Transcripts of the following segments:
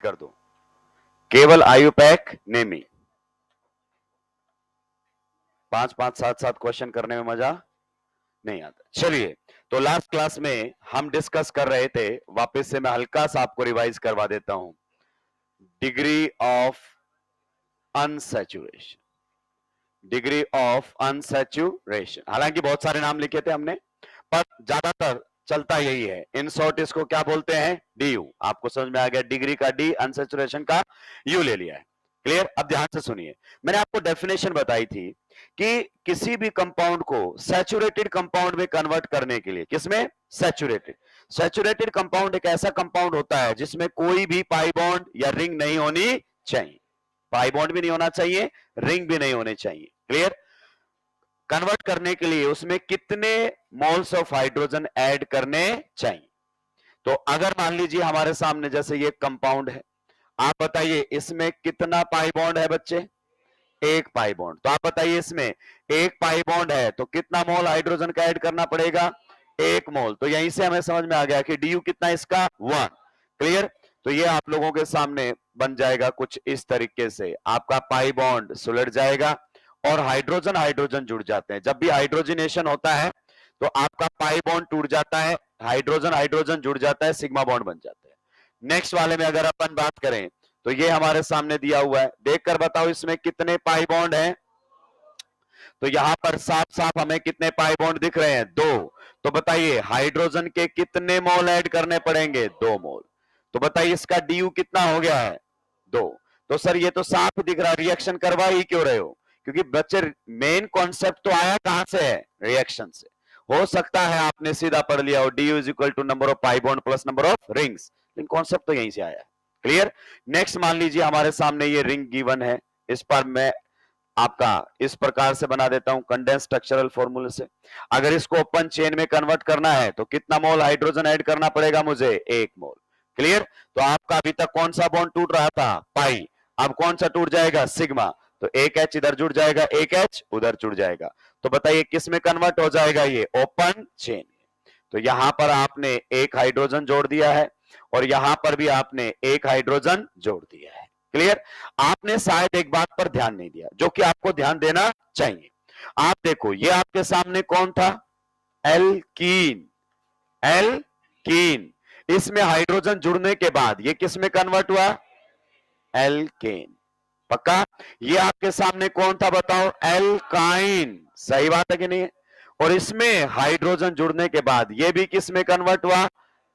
कर दो, केवल आयुपैक नेमी। 5-5 7-7 क्वेश्चन करने में मजा नहीं आता। चलिए, तो लास्ट क्लास में हम डिस्कस कर रहे थे, वापस से मैं हल्का सा आपको रिवाइज करवा देता हूं, degree of unsaturation, degree of unsaturation. हालांकि बहुत सारे नाम लिखे थे हमने, पर ज्यादातर चलता यही है। इन शॉर्ट इसको क्या बोलते हैं? डीयू। आपको समझ में आ गया, डिग्री का डी, अनसैचुरेशन का यू ले लिया है। क्लियर? अब ध्यान से सुनिए, मैंने आपको डेफिनेशन बताई थी कि किसी भी कंपाउंड को सैचुरेटेड कंपाउंड में कन्वर्ट करने के लिए, किसमें? सैचुरेटेड। सैचुरेटेड कंपाउंड एक ऐसा कंपाउंड होता है जिसमें कोई भी पाई बॉन्ड या रिंग नहीं होनी चाहिए। पाई बॉन्ड भी नहीं होना चाहिए, रिंग भी नहीं होने चाहिए। क्लियर? कन्वर्ट करने के लिए उसमें कितने मोल्स ऑफ हाइड्रोजन ऐड करने चाहिए? तो अगर मान लीजिए हमारे सामने जैसे ये कंपाउंड है, आप बताइए इसमें कितना पाई बॉन्ड है बच्चे? एक पाई बॉन्ड। तो आप बताइए इसमें एक पाई बॉन्ड है तो कितना मोल हाइड्रोजन का ऐड करना पड़ेगा? 1 मोल। तो यहीं से हमें समझ में आ गया कि डी कितना है इसका? 1। क्लियर? तो ये आप लोगों के सामने बन जाएगा कुछ इस तरीके से, आपका पाई बॉन्ड सुलट जाएगा और हाइड्रोजन हाइड्रोजन जुड़ जाते हैं। जब भी हाइड्रोजनेशन होता है तो आपका पाई बॉन्ड टूट जाता है, हाइड्रोजन हाइड्रोजन जुड़ जाता है, सिग्मा बॉन्ड बन जाता है। नेक्स्ट वाले में अगर अपन बात करें तो ये हमारे सामने दिया हुआ है, देखकर बताओ इसमें कितने पाई बॉन्ड हैं? तो यहां पर साफ साफ हमें कितने पाई बॉन्ड दिख रहे हैं? 2। तो बताइए हाइड्रोजन के कितने मोल ऐड करने पड़ेंगे? 2 मोल। तो बताइए इसका डी कितना हो गया है? 2। तो सर ये तो साफ दिख रहा, रिएक्शन करवा ही क्यों रहे हो? क्योंकि बच्चे मेन कॉन्सेप्ट तो आया कहां से है? रिएक्शन से। हो सकता है आपने सीधा पढ़ लिया हो, D is equal to number of pi bond plus number of rings, लेकिन कॉन्सेप्ट तो यहीं से आया है। क्लियर? नेक्स्ट मान लीजिए हमारे सामने ये रिंग गिवन है, इस पर मैं आपका इस प्रकार से बना देता हूं कंडेंस स्ट्रक्चरल फॉर्मूले से। अगर इसको ओपन चेन में कन्वर्ट करना है तो कितना मोल हाइड्रोजन ऐड करना पड़ेगा मुझे? 1 मोल। क्लियर? तो आपका अभी तक कौन सा बॉन्ड टूट रहा था? पाई। अब कौन सा टूट जाएगा? सिग्मा। तो एक एच इधर जुड़ जाएगा, एक एच उधर जुड़ जाएगा। तो बताइए किस में कन्वर्ट हो जाएगा? ये ओपन चेन। तो यहां पर आपने एक हाइड्रोजन जोड़ दिया है और यहां पर भी आपने एक हाइड्रोजन जोड़ दिया है। क्लियर? आपने शायद एक बात पर ध्यान नहीं दिया जो कि आपको ध्यान देना चाहिए। आप देखो ये आपके सामने कौन था? एल्कीन। एल्कीन। इसमें हाइड्रोजन जुड़ने के बाद ये किस में कन्वर्ट हुआ? एल्केन। पक्का? ये आपके सामने कौन था बताओ? एल्काइन। सही बात है कि नहीं? और इसमें हाइड्रोजन जुड़ने के बाद ये भी किस में कन्वर्ट हुआ?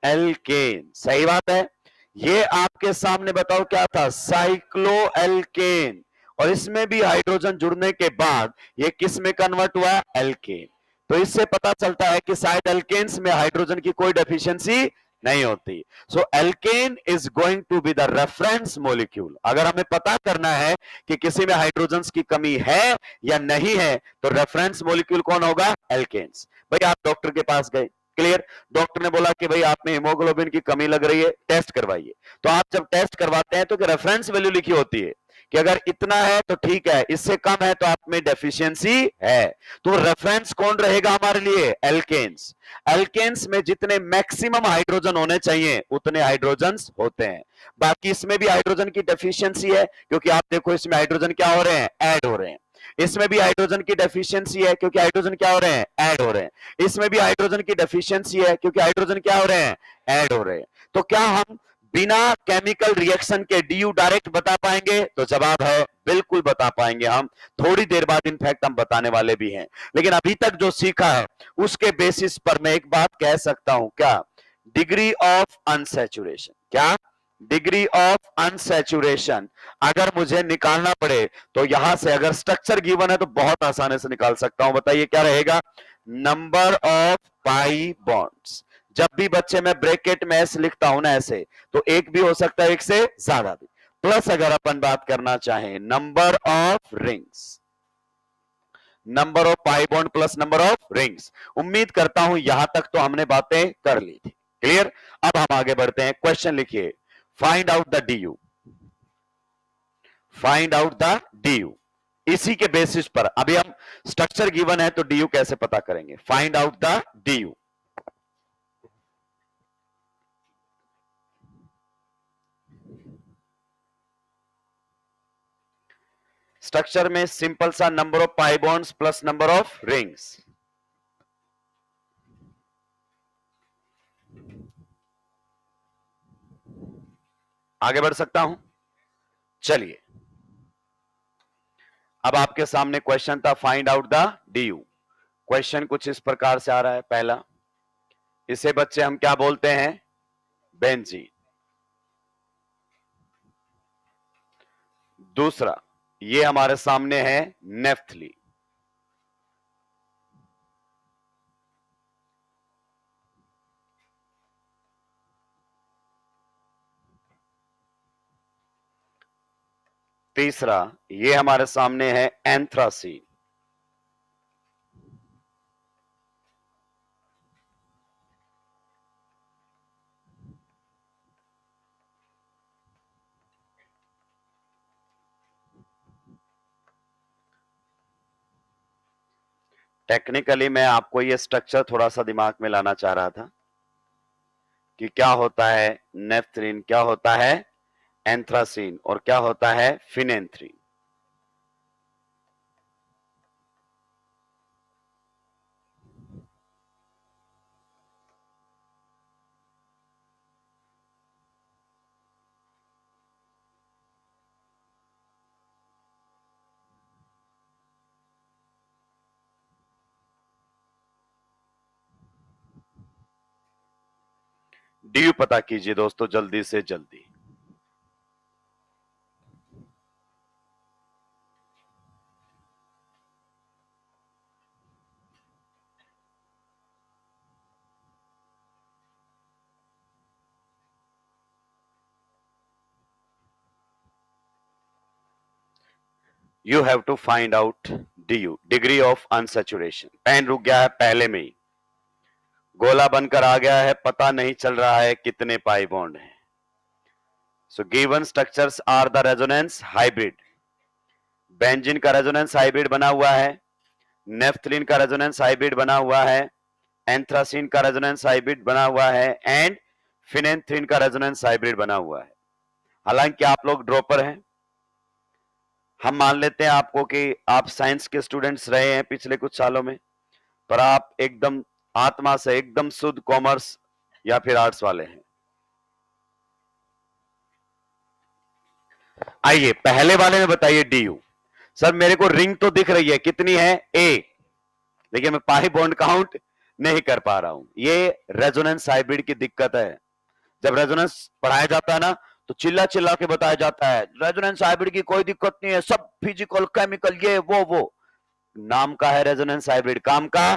एल्केन। सही बात है? ये आपके सामने बताओ क्या था? Cyclo alkane. और इसमें भी हाइड्रोजन जुड़ने के बाद ये किस में कन्वर्ट हुआ? एल्केन। तो इससे पता चलता है कि शायद एल्केन्स में हाइड्रोजन की कोई डेफिशिएंसी नहीं होती। So alkane is going to be the reference molecule. अगर हमें पता करना है कि किसी में हाइड्रोजन्स की कमी है या नहीं है तो रेफरेंस मॉलिक्यूल कौन होगा? एल्केन्स। भाई आप डॉक्टर के पास गए, क्लियर? डॉक्टर ने बोला कि भाई आप में हीमोग्लोबिन की कमी लग रही है, टेस्ट करवाइए। तो आप जब टेस्ट करवाते हैं तो रेफरेंस वैल्यू लिखी होती है कि अगर इतना है तो ठीक है, इससे कम है तो आप में डेफिशिएंसी है। तो रेफरेंस कौन रहेगा हमारे लिए? एल्केन्स। एल्केन्स में जितने मैक्सिमम हाइड्रोजन होने चाहिए उतने हाइड्रोजन्स होते हैं। बाकी इसमें भी हाइड्रोजन की डेफिशिएंसी है क्योंकि आप देखो इसमें हाइड्रोजन क्या हो रहे हैं? ऐड हो रहे हैं। इसमें भी हाइड्रोजन की डेफिशिएंसी है क्योंकि हाइड्रोजन क्या हो रहे हैं? ऐड हो रहे हैं। इसमें भी हाइड्रोजन की डेफिशिएंसी है क्योंकि हाइड्रोजन क्या हो रहे हैं? ऐड हो रहे हैं। तो क्या हम बिना केमिकल रिएक्शन के डीयू डायरेक्ट बता पाएंगे? तो जवाब है बिल्कुल बता पाएंगे हम। थोड़ी देर बाद इनफैक्ट हम बताने वाले भी हैं। लेकिन अभी तक जो सीखा है उसके बेसिस पर मैं एक बात कह सकता हूं, क्या? Degree of unsaturation. क्या? डिग्री ऑफ अनसैचुरेशन अगर मुझे निकालना पड़े तो यहां से अगर स्ट्रक्चर गिवन है तो बहुत आसानी से निकाल सकता हूं। बताइए क्या रहेगा? Number of pi bonds. जब भी बच्चे मैं ब्रैकेट में एस लिखता हूं ना ऐसे, तो एक भी हो सकता है, एक से ज्यादा भी। प्लस अगर अपन बात करना चाहें number of rings, number of pi bond plus number of rings. उम्मीद करता हूं यहां तक तो हमने बातें कर ली थी। क्लियर? अब हम आगे बढ़ते हैं। क्वेश्चन लिखिए, find out the D. Find out the D. इसी के बेसिस पर अभी हम स्ट्रक्चर गिवन है तो डी कैसे पता करेंगे? Find out the D. Structure में सिंपल सा number of pi bonds plus number of rings. आगे बढ़ सकता हूं? चलिए, अब आपके सामने क्वेश्चन था find out the DU। Question कुछ इस प्रकार से आ रहा है। पहला, इसे बच्चे हम क्या बोलते हैं? बेंजीन। दूसरा, ये हमारे सामने है नेफ्थलीन। तीसरा, ये हमारे सामने है एंथ्रासीन। टेक्निकली मैं आपको ये स्ट्रक्चर थोड़ा सा दिमाग में लाना चाह रहा था कि क्या होता है नेफ्थलीन, क्या होता है एंथ्रासीन और क्या होता है फिनेंथ्रीन। DU पता कीजिए दोस्तों जल्दी से जल्दी। You have to find out DU, degree of unsaturation. Pen रुक गया है पहले में ही, गोला बनकर आ गया है, पता नहीं चल रहा है कितने पाई बॉन्ड हैं। So given structures are the resonance hybrid. Benzene का रेजोनेंस हाइब्रिड बना हुआ है, नेफ्थलीन का रेजोनेंस हाइब्रिड बना हुआ है, एंथ्रासीन का रेजोनेंस हाइब्रिड बना हुआ है एंड फिनेंथ्रीन का रेजोनेंस हाइब्रिड बना हुआ है। हालांकि आप लोग ड्रॉपर हैं, हम मान लेते हैं आपको कि आप साइंस के स्टूडेंट्स रहे हैं पिछले कुछ सालों में, पर आप एकदम आत्मा से एकदम शुद्ध कॉमर्स या फिर आर्ट्स वाले हैं। आइए पहले वाले में बताइए DU। सर मेरे को रिंग तो दिख रही है, कितनी है? एक, लेकिन मैं पाई बॉन्ड काउंट नहीं कर पा रहा हूं। ये रेजोनेंस हाइब्रिड की दिक्कत है। जब रेजोनेंस पढ़ाया जाता है ना तो चिल्ला चिल्ला के बताया जाता है रेजोनेंस हाइब्रिड की कोई दिक्कत नहीं है, सब फिजिकल केमिकल ये वो। नाम का है रेजोनेंस हाइब्रिड, काम का।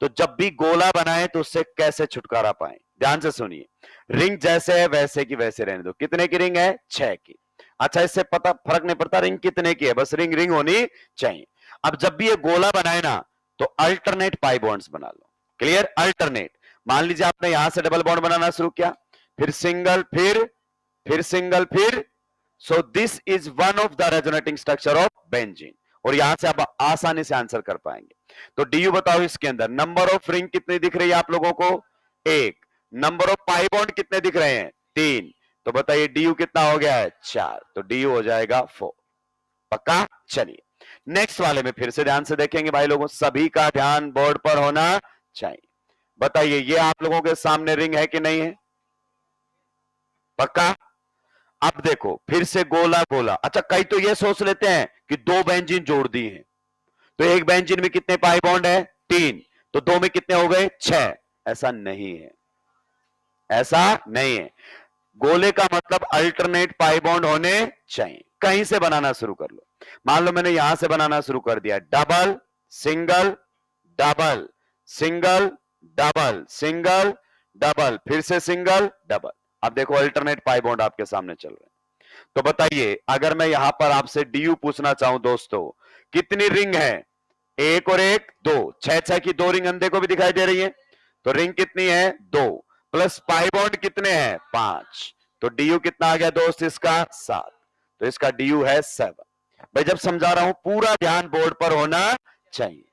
तो जब भी गोला बनाए तो उससे कैसे छुटकारा पाए, ध्यान से सुनिए। रिंग जैसे है वैसे की वैसे रहने दो। कितने की रिंग है? 6 की। अच्छा, इससे पता फर्क नहीं पड़ता रिंग कितने की है, बस रिंग रिंग होनी चाहिए। अब जब भी ये गोला बनाए ना तो अल्टरनेट पाई बॉन्ड्स बना लो। क्लियर? अल्टरनेट। मान लीजिए आपने यहां से डबल बॉन्ड बनाना शुरू किया, फिर सिंगल, फिर सिंगल, फिर। So this is one of the resonating structure of benzene. और यहां से आप आसानी से आंसर कर पाएंगे। तो DU बताओ इसके अंदर नंबर ऑफ रिंग कितनी दिख रही है आप लोगों को? 1। नंबर ऑफ पाई बॉन्ड कितने दिख रहे हैं? 3। तो बताइए DU कितना हो गया है? 4। तो DU हो जाएगा 4। पक्का? चलिए नेक्स्ट वाले में फिर से ध्यान से देखेंगे भाई लोगों, सभी का ध्यान बोर्ड पर होना चाहिए। बताइए ये आप लोगों के सामने रिंग है कि नहीं है? पक्का? अब देखो फिर से गोला गोला। अच्छा, कई तो ये सोच लेते हैं कि 2 बेंजीन जोड़ दी हैं, तो एक बेंजीन में कितने पाई बॉन्ड है? 3। तो 2 में कितने हो गए? 6। ऐसा नहीं है, ऐसा नहीं है। गोले का मतलब अल्टरनेट पाई बॉन्ड होने चाहिए। कहीं से बनाना शुरू कर लो। मान लो मैंने यहां से बनाना शुरू कर दिया, double single double single double single double, फिर से सिंगल डबल। अब देखो अल्टरनेट पाई बॉन्ड आपके सामने चल रहे हैं। तो बताइए अगर मैं यहां पर आपसे DU पूछना चाहूं दोस्तों, कितनी रिंग है? 1 और 1 2, 6 की 2 रिंग अंधे को भी दिखाई दे रही है। तो रिंग कितनी है? 2 प्लस पाई बॉन्ड कितने हैं? 5। तो DU कितना आ गया दोस्त इसका? 7। तो इसका DU है 7। भाई जब समझा रहा हूं पूरा ध्यान बोर्ड पर होना चाहिए।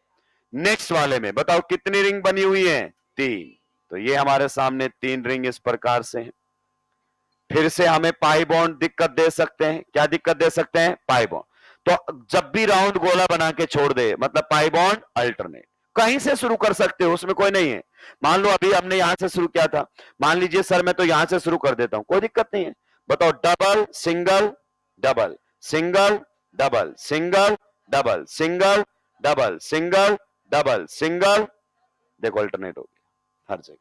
नेक्स्ट वाले में बताओ कितनी रिंग बनी हुई है? 3। तो ये हमारे सामने 3 रिंग इस प्रकार से है। फिर से हमें पाई बॉन्ड दिक्कत दे सकते हैं। क्या दिक्कत दे सकते हैं? Pi bond. तो जब भी राउंड गोला बना के छोड़ दे मतलब पाई बॉन्ड अल्टरनेट, कहीं से शुरू कर सकते हो, उसमें कोई नहीं है। मान लो अभी हमने यहां से शुरू किया था, मान लीजिए सर मैं तो यहां से शुरू कर देता हूं, कोई दिक्कत नहीं है। बताओ double single double single double single double single double single double single, देखो अल्टरनेट हो गया हर जगह।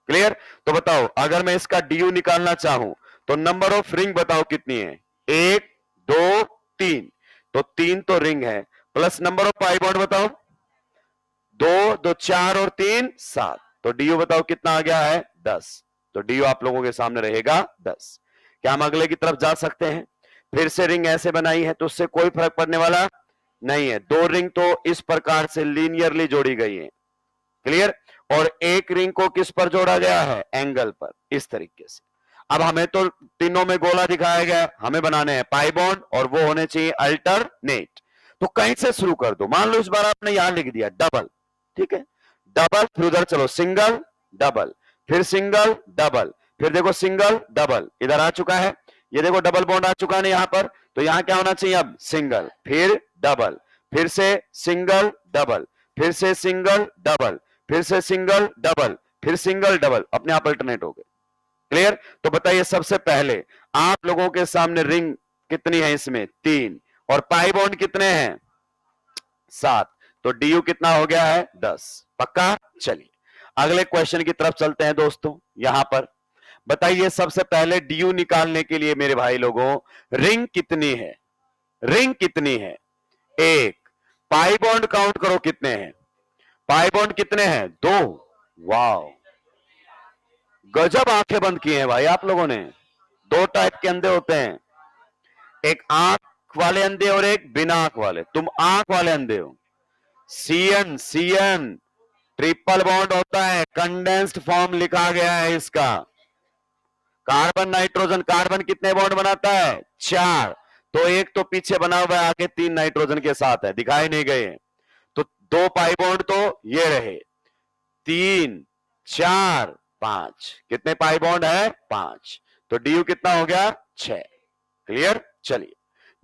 क्लियर? तो बताओ अगर मैं इसका ड्यू निकालना चाहूं तो नंबर ऑफ रिंग बताओ कितनी है, 1 2 3, तो 3 तो रिंग है, plus number of pi bond बताओ 2 2 4 और 3 7, तो ड्यू बताओ कितना आ गया है 10। तो ड्यू आप लोगों के सामने रहेगा 10। क्या हम अगले की तरफ जा सकते हैं? फिर से रिंग ऐसे बनाई है तो उससे कोई फर्क पड़ने वाला नहीं है। 2 रिंग तो इस प्रकार से लीनियरली जोड़ी गई है। क्लियर? और एक रिंग को किस पर जोड़ा गया है, एंगल पर, इस तरीके से। अब हमें तो तीनों में गोला दिखाया गया, हमें बनाने हैं पाई बॉन्ड और वो होने चाहिए अल्टरनेट। तो कहीं से शुरू कर दो, मान लो इस बार आपने यहां लिख दिया डबल, ठीक है, डबल, फिर उधर चलो सिंगल डबल, फिर सिंगल डबल, फिर देखो सिंगल डबल, इधर आ चुका है, ये देखो डबल बॉन्ड आ चुका है यहां पर, तो यहां क्या होना चाहिए अब, सिंगल, फिर डबल, फिर से सिंगल डबल, फिर से सिंगल डबल, फिर से सिंगल डबल, फिर सिंगल डबल, अपने आप अल्टरनेट हो गए। क्लियर? तो बताइए सबसे पहले आप लोगों के सामने रिंग कितनी है, इसमें 3, और पाई बॉन्ड कितने हैं 7, तो डी कितना हो गया है 10। पक्का? चलिए अगले क्वेश्चन की तरफ चलते हैं दोस्तों। यहां पर बताइए सबसे पहले डी निकालने के लिए मेरे भाई लोगों रिंग कितनी है, रिंग कितनी है 1, पाई बॉन्ड काउंट करो कितने हैं, पाई बॉन्ड कितने हैं 2, वाओ गजब आंखें बंद की हैं भाई आप लोगों ने। 2 टाइप के अंधे होते हैं, एक आंख वाले अंधे और एक बिना आंख वाले, तुम आंख वाले अंधे हो। सीएन सीएन ट्रिपल बॉन्ड होता है, कंडेंस्ड फॉर्म लिखा गया है इसका। कार्बन नाइट्रोजन, कार्बन कितने बॉन्ड बनाता है 4, तो एक तो पीछे बना हुआ है, आगे 3 नाइट्रोजन के साथ है, दिखाई नहीं गए, तो 2 पाई बॉन्ड तो ये रहे, 3 4 5, कितने पाई बॉन्ड है 5, तो डी कितना हो गया 6। क्लियर? चलिए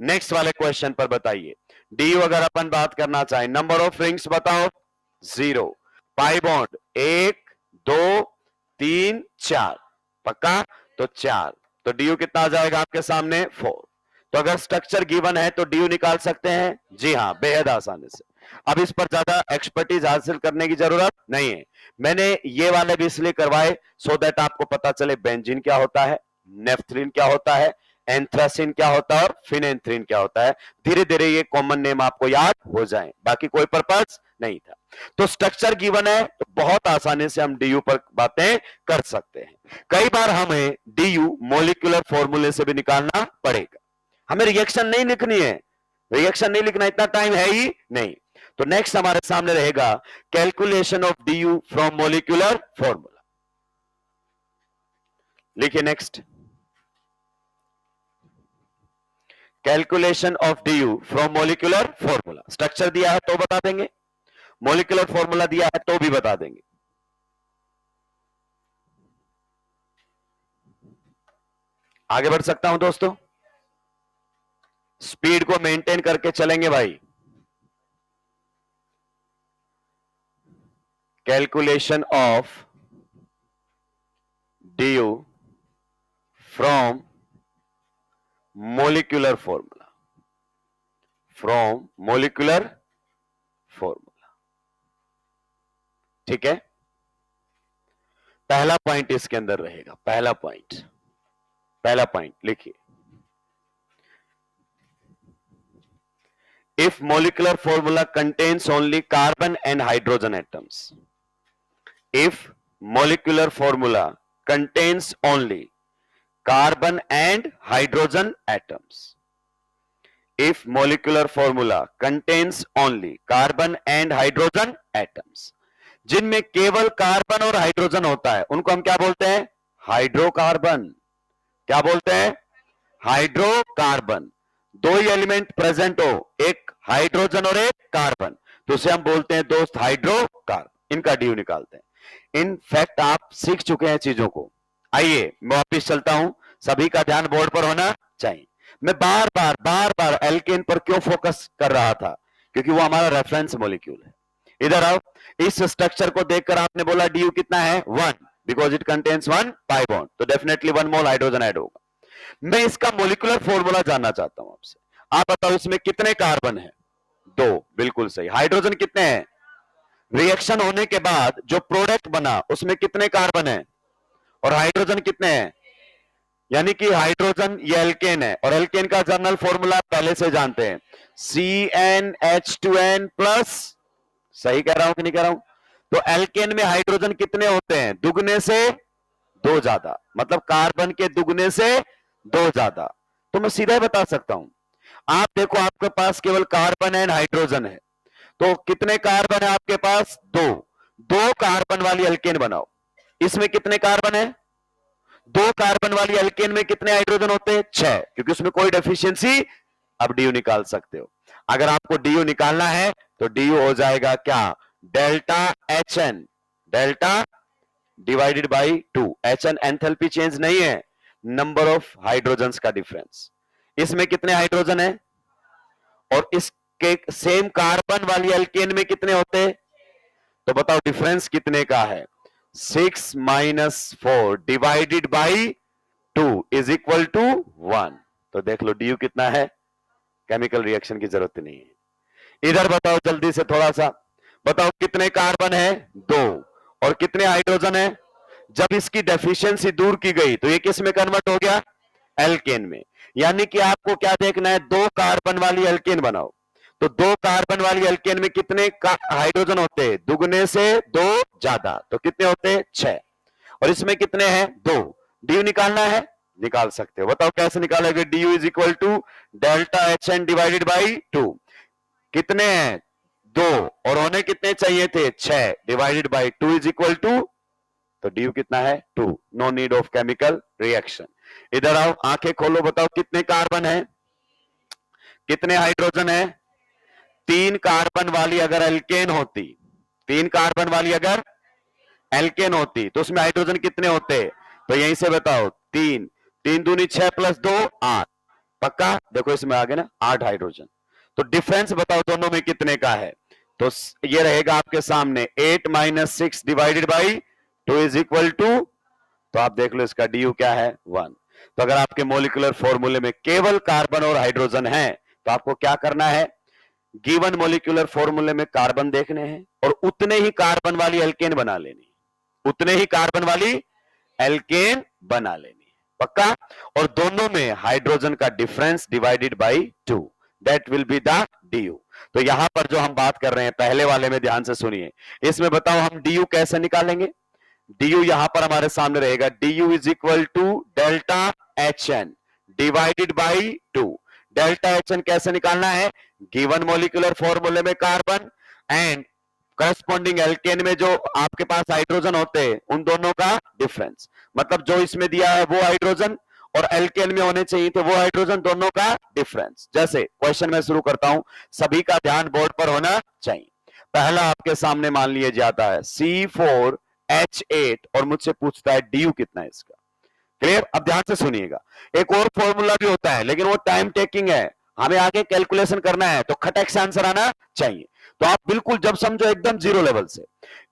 नेक्स्ट वाले क्वेश्चन पर बताइए, डी अगर अपन बात करना चाहें, नंबर ऑफ रिंग्स बताओ 0, पाई बॉन्ड 1 2 3 4, पक्का? तो 4, तो डी कितना आ जाएगा आपके सामने 4। तो अगर स्ट्रक्चर गिवन है तो डी निकाल सकते हैं, जी हां बेहद आसानी से। अब इस पर ज्यादा एक्सपर्टीज हासिल करने की जरूरत नहीं है, मैंने ये वाले भी इसलिए करवाए सो दैट आपको पता चले बेंजीन क्या होता है, नेफ्थलीन क्या होता है, एंथ्रासिन क्या होता है और फिनेंथ्रीन क्या होता है। धीरे धीरे ये कॉमन नेम आपको याद हो जाए, बाकी कोई पर्पस नहीं था। तो स्ट्रक्चर गिवन है तो बहुत आसानी से हम डीयू पर बातें कर सकते हैं। कई बार हमें डीयू मॉलिक्यूलर फॉर्मूले से भी निकालना पड़ेगा, हमें रिएक्शन नहीं लिखनी है, रिएक्शन नहीं लिखना, इतना टाइम है ही नहीं। तो नेक्स्ट हमारे सामने रहेगा calculation of DU from molecular formula. लिखिए next, calculation of DU from molecular formula. Structure दिया है तो बता देंगे, मॉलिक्यूलर फॉर्मूला दिया है तो भी बता देंगे। आगे बढ़ सकता हूं दोस्तों, स्पीड को मेंटेन करके चलेंगे भाई। Calculation of DU from molecular formula, from molecular formula, ठीक है। पहला पॉइंट इसके अंदर रहेगा, पहला पॉइंट लिखिए, if molecular formula contains only carbon and hydrogen atoms, if molecular formula contains only carbon and hydrogen atoms, if molecular formula contains only carbon and hydrogen atoms, जिनमें केवल कार्बन और हाइड्रोजन होता है उनको हम क्या बोलते हैं, हाइड्रोकार्बन। क्या बोलते हैं, हाइड्रोकार्बन। 2 ही एलिमेंट प्रेजेंट हो, एक हाइड्रोजन और एक कार्बन, तो उसे हम बोलते हैं दोस्त हाइड्रोकार्बन। इनका ड्यू निकालते हैं। इन फैक्ट आप सीख चुके हैं चीजों को। आइए मैं वापिस चलता हूं, सभी का ध्यान बोर्ड पर होना चाहिए। मैं बार बार एल्केन पर क्यों फोकस कर रहा था, क्योंकि वो हमारा रेफरेंस मॉलिक्यूल है। इधर आओ, इस स्ट्रक्चर को देखकर आपने बोला डी यू कितना है 1, because it contains 1 pi bond, तो डेफिनेटली 1 मोल हाइड्रोजन ऐड होगा। मैं इसका मोलिकुलर फॉर्मूला जानना चाहता हूं आपसे। आप बताओ इसमें कितने कार्बन है? 2, बिल्कुल सही। हाइड्रोजन कितने हैं? रिएक्शन होने के बाद जो प्रोडक्ट बना उसमें कितने कार्बन है और हाइड्रोजन कितने हैं? यानी कि हाइड्रोजन ये एल्केन है, और एल्केन का जर्नल फॉर्मूला पहले से जानते हैं, CnH2n प्लस। सही कह रहा हूं कि नहीं कह रहा हूं? तो एल्केन में हाइड्रोजन कितने होते हैं? दुगने से 2 ज्यादा, मतलब कार्बन के दुगने से 2 ज्यादा। तो मैं सीधा ही बता सकता हूं। आप देखो, आपके पास केवल कार्बन एंड हाइड्रोजन है, तो कितने कार्बन है आपके पास? 2। 2 कार्बन वाली एल्केन बनाओ। इसमें कितने कार्बन है? 2 कार्बन वाली एल्केन में कितने हाइड्रोजन होते हैं? 6, क्योंकि उसमें कोई डेफिशिएंसी। अब डीयू निकाल सकते हो। अगर आपको डीयू निकालना है तो डीयू हो जाएगा क्या? Delta HN, delta divided by 2। HN enthalpy change नहीं है, नंबर ऑफ हाइड्रोजन्स का डिफरेंस। इसमें कितने हाइड्रोजन है और इसके सेम कार्बन वाली एल्केन में कितने होते हैं? तो बताओ डिफरेंस कितने का है? 6 minus 4 divided by 2 is equal to 1। तो देख लो डीयू कितना है, केमिकल रिएक्शन की जरूरत नहीं है। इधर बताओ जल्दी से थोड़ा सा, बताओ कितने कार्बन है? 2, और कितने हाइड्रोजन है? जब इसकी डेफिशिएंसी दूर की गई तो ये किस में कन्वर्ट हो गया? एल्केन में। यानी कि आपको क्या देखना है? 2 कार्बन वाली एल्केन बनाओ। तो 2 कार्बन वाली एल्केन में कितने हाइड्रोजन होते हैं? दुगने से 2 ज्यादा, तो कितने होते हैं? 6। और इसमें कितने हैं? 2। डीयू निकालना है, निकाल सकते हो। बताओ कैसे निकालोगे? DU is equal to delta HN divided by 2। कितने हैं? 2, और होने कितने चाहिए थे? 6 divided by 2 is equal to, तो डीयू कितना है? 2। No need of chemical reaction. इधर आओ, आंखें खोलो, बताओ कितने कार्बन है, कितने हाइड्रोजन है? 3 कार्बन वाली अगर एल्केन होती, 3 कार्बन वाली अगर एल्केन होती तो उसमें हाइड्रोजन कितने होते? तो यहीं से बताओ, 3, 3 दूनी 6 प्लस 2 8। पक्का? देखो इसमें आ गए ना 8 हाइड्रोजन। तो डिफरेंस बताओ दोनों में कितने का है? तो ये रहेगा आपके सामने 8 minus 6 divided by 2 is equal to, तो आप देख लो इसका डीयू क्या है? 1। तो अगर आपके मोलिकुलर फॉर्मूले में केवल कार्बन और हाइड्रोजन है तो आपको क्या करना है? गिवन मोलिकुलर फॉर्मूले में कार्बन देखने हैं और उतने ही कार्बन वाली एल्केन बना लेनी, उतने ही कार्बन वाली एल्केन बना लेनी। पक्का? और दोनों में हाइड्रोजन का difference divided by 2, that will be the DU. तो यहां पर जो हम बात कर रहे हैं पहले वाले में ध्यान से सुनिए, इसमें बताओ हम डीयू कैसे निकालेंगे? डीयू यहां पर हमारे सामने रहेगा, DU is equal to delta HN divided by 2। Delta HN कैसे निकालना है? गिवन मोलिकुलर फॉर्मूले में कार्बन एंड करस्पॉन्डिंग एल्केन में जो आपके पास हाइड्रोजन होते हैं उन दोनों का डिफरेंस, मतलब जो इसमें दिया है वो हाइड्रोजन और एल्केन में होने चाहिए थे वो हाइड्रोजन, दोनों का डिफरेंस। जैसे क्वेश्चन में शुरू करता हूं, सभी का ध्यान बोर्ड पर होना चाहिए। पहला आपके सामने मान लिया जाता है C4H8 और मुझसे पूछता है डीयू कितना है इसका। क्लियर? अब ध्यान से सुनिएगा, एक और फॉर्मूला भी होता है लेकिन वो टाइम टेकिंग है, हमें आगे कैलकुलेशन करना है तो खटक से आंसर आना चाहिए। तो आप बिल्कुल जब समझो एकदम जीरो लेवल से,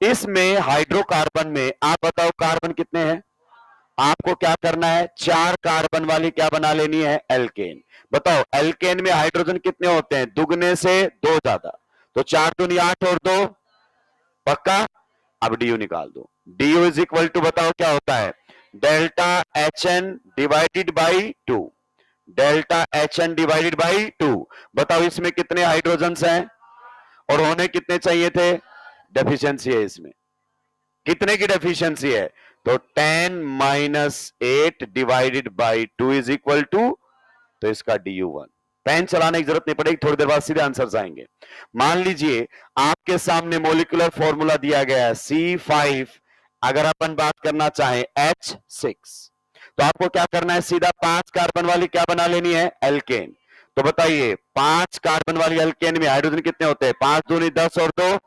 इसमें हाइड्रोकार्बन में आप बताओ कार्बन कितने हैं? आपको क्या करना है? 4 कार्बन वाली क्या बना लेनी है? एल्केन। बताओ एल्केन में हाइड्रोजन कितने होते हैं? दुगने से 2 ज्यादा, तो 4 दूनी 8 और 2। पक्का? अब डीयू निकाल दो। डीयू इज इक्वल टू बताओ क्या होता है? Delta HN divided by 2, delta HN divided by 2। बताओ इसमें कितने हाइड्रोजन्स हैं और होने कितने चाहिए थे? डेफिशिएंसी है इसमें, कितने की डेफिशिएंसी है? तो 10 minus 8 divided by 2 is equal to, तो इसका DU1। पेन चलाने की जरूरत नहीं पड़ेगी, थोड़ी देर बाद सीधे आंसर आएंगे। मान लीजिए आपके सामने मोलिकुलर फॉर्मूला दिया गया है C5, अगर अपन बात करना चाहें H6, तो आपको क्या करना है? सीधा 5 कार्बन वाली क्या बना लेनी है? एल्केन। तो बताइए 5 कार्बन वाली एल्केन में हाइड्रोजन कितने होते हैं? 5 दूनी 10 और 2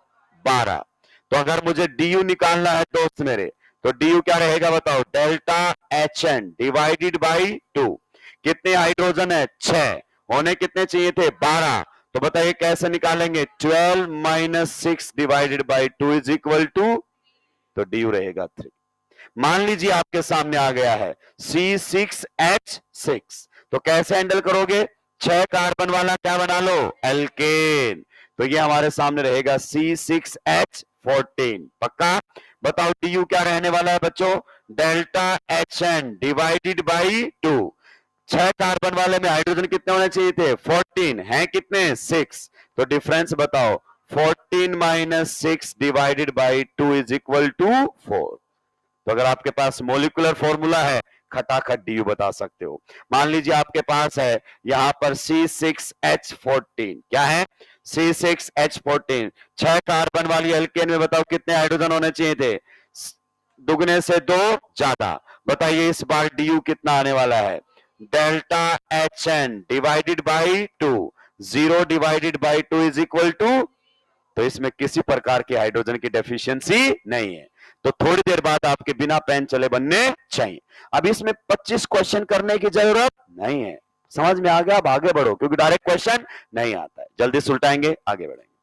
12। तो अगर मुझे डीयू निकालना है दोस्त मेरे, तो डीयू क्या रहेगा बताओ? Delta HN divided by 2। कितने हाइड्रोजन है 6, होने कितने चाहिए थे 12। तो बताइए कैसे निकालेंगे 12 minus 6 divided by 2 is equal to, तो डी रहेगा 3। मान लीजिए आपके सामने आ गया है C6H6, तो कैसे हैंडल करोगे, 6 कार्बन वाला क्या बना लो एल्केन, तो ये हमारे सामने रहेगा C6H14। पक्का, बताओ डी क्या रहने वाला है बच्चों, delta HN divided by 2। 6 carbon वाले में हाइड्रोजन कितने होने चाहिए थे 14, हैं कितने 6, तो डिफरेंस बताओ 14 minus 6 divided by 2 is equal to 4। तो अगर आपके पास मोलिकुलर फॉर्मूला है खटाखट डी बता सकते हो। मान लीजिए आपके पास है यहां पर C6H14, क्या है C6H14, 6 कार्बन वाली एल्केन में बताओ कितने हाइड्रोजन होने चाहिए थे, दुगने से 2 ज्यादा। बताइए इस बार डी कितना आने वाला है, delta HN divided by 2, 0 divided by 2 is equal to, तो इसमें किसी प्रकार की हाइड्रोजन की डेफिशिएंसी नहीं है, तो थोड़ी देर बाद आपके बिना पेन चले बनने चाहिए। अब इसमें 25 क्वेश्चन करने की जरूरत नहीं है, समझ में आ गया, अब आगे बढ़ो क्योंकि डायरेक्ट क्वेश्चन नहीं आता है, जल्दी सुलटाएंगे आगे बढ़ेंगे।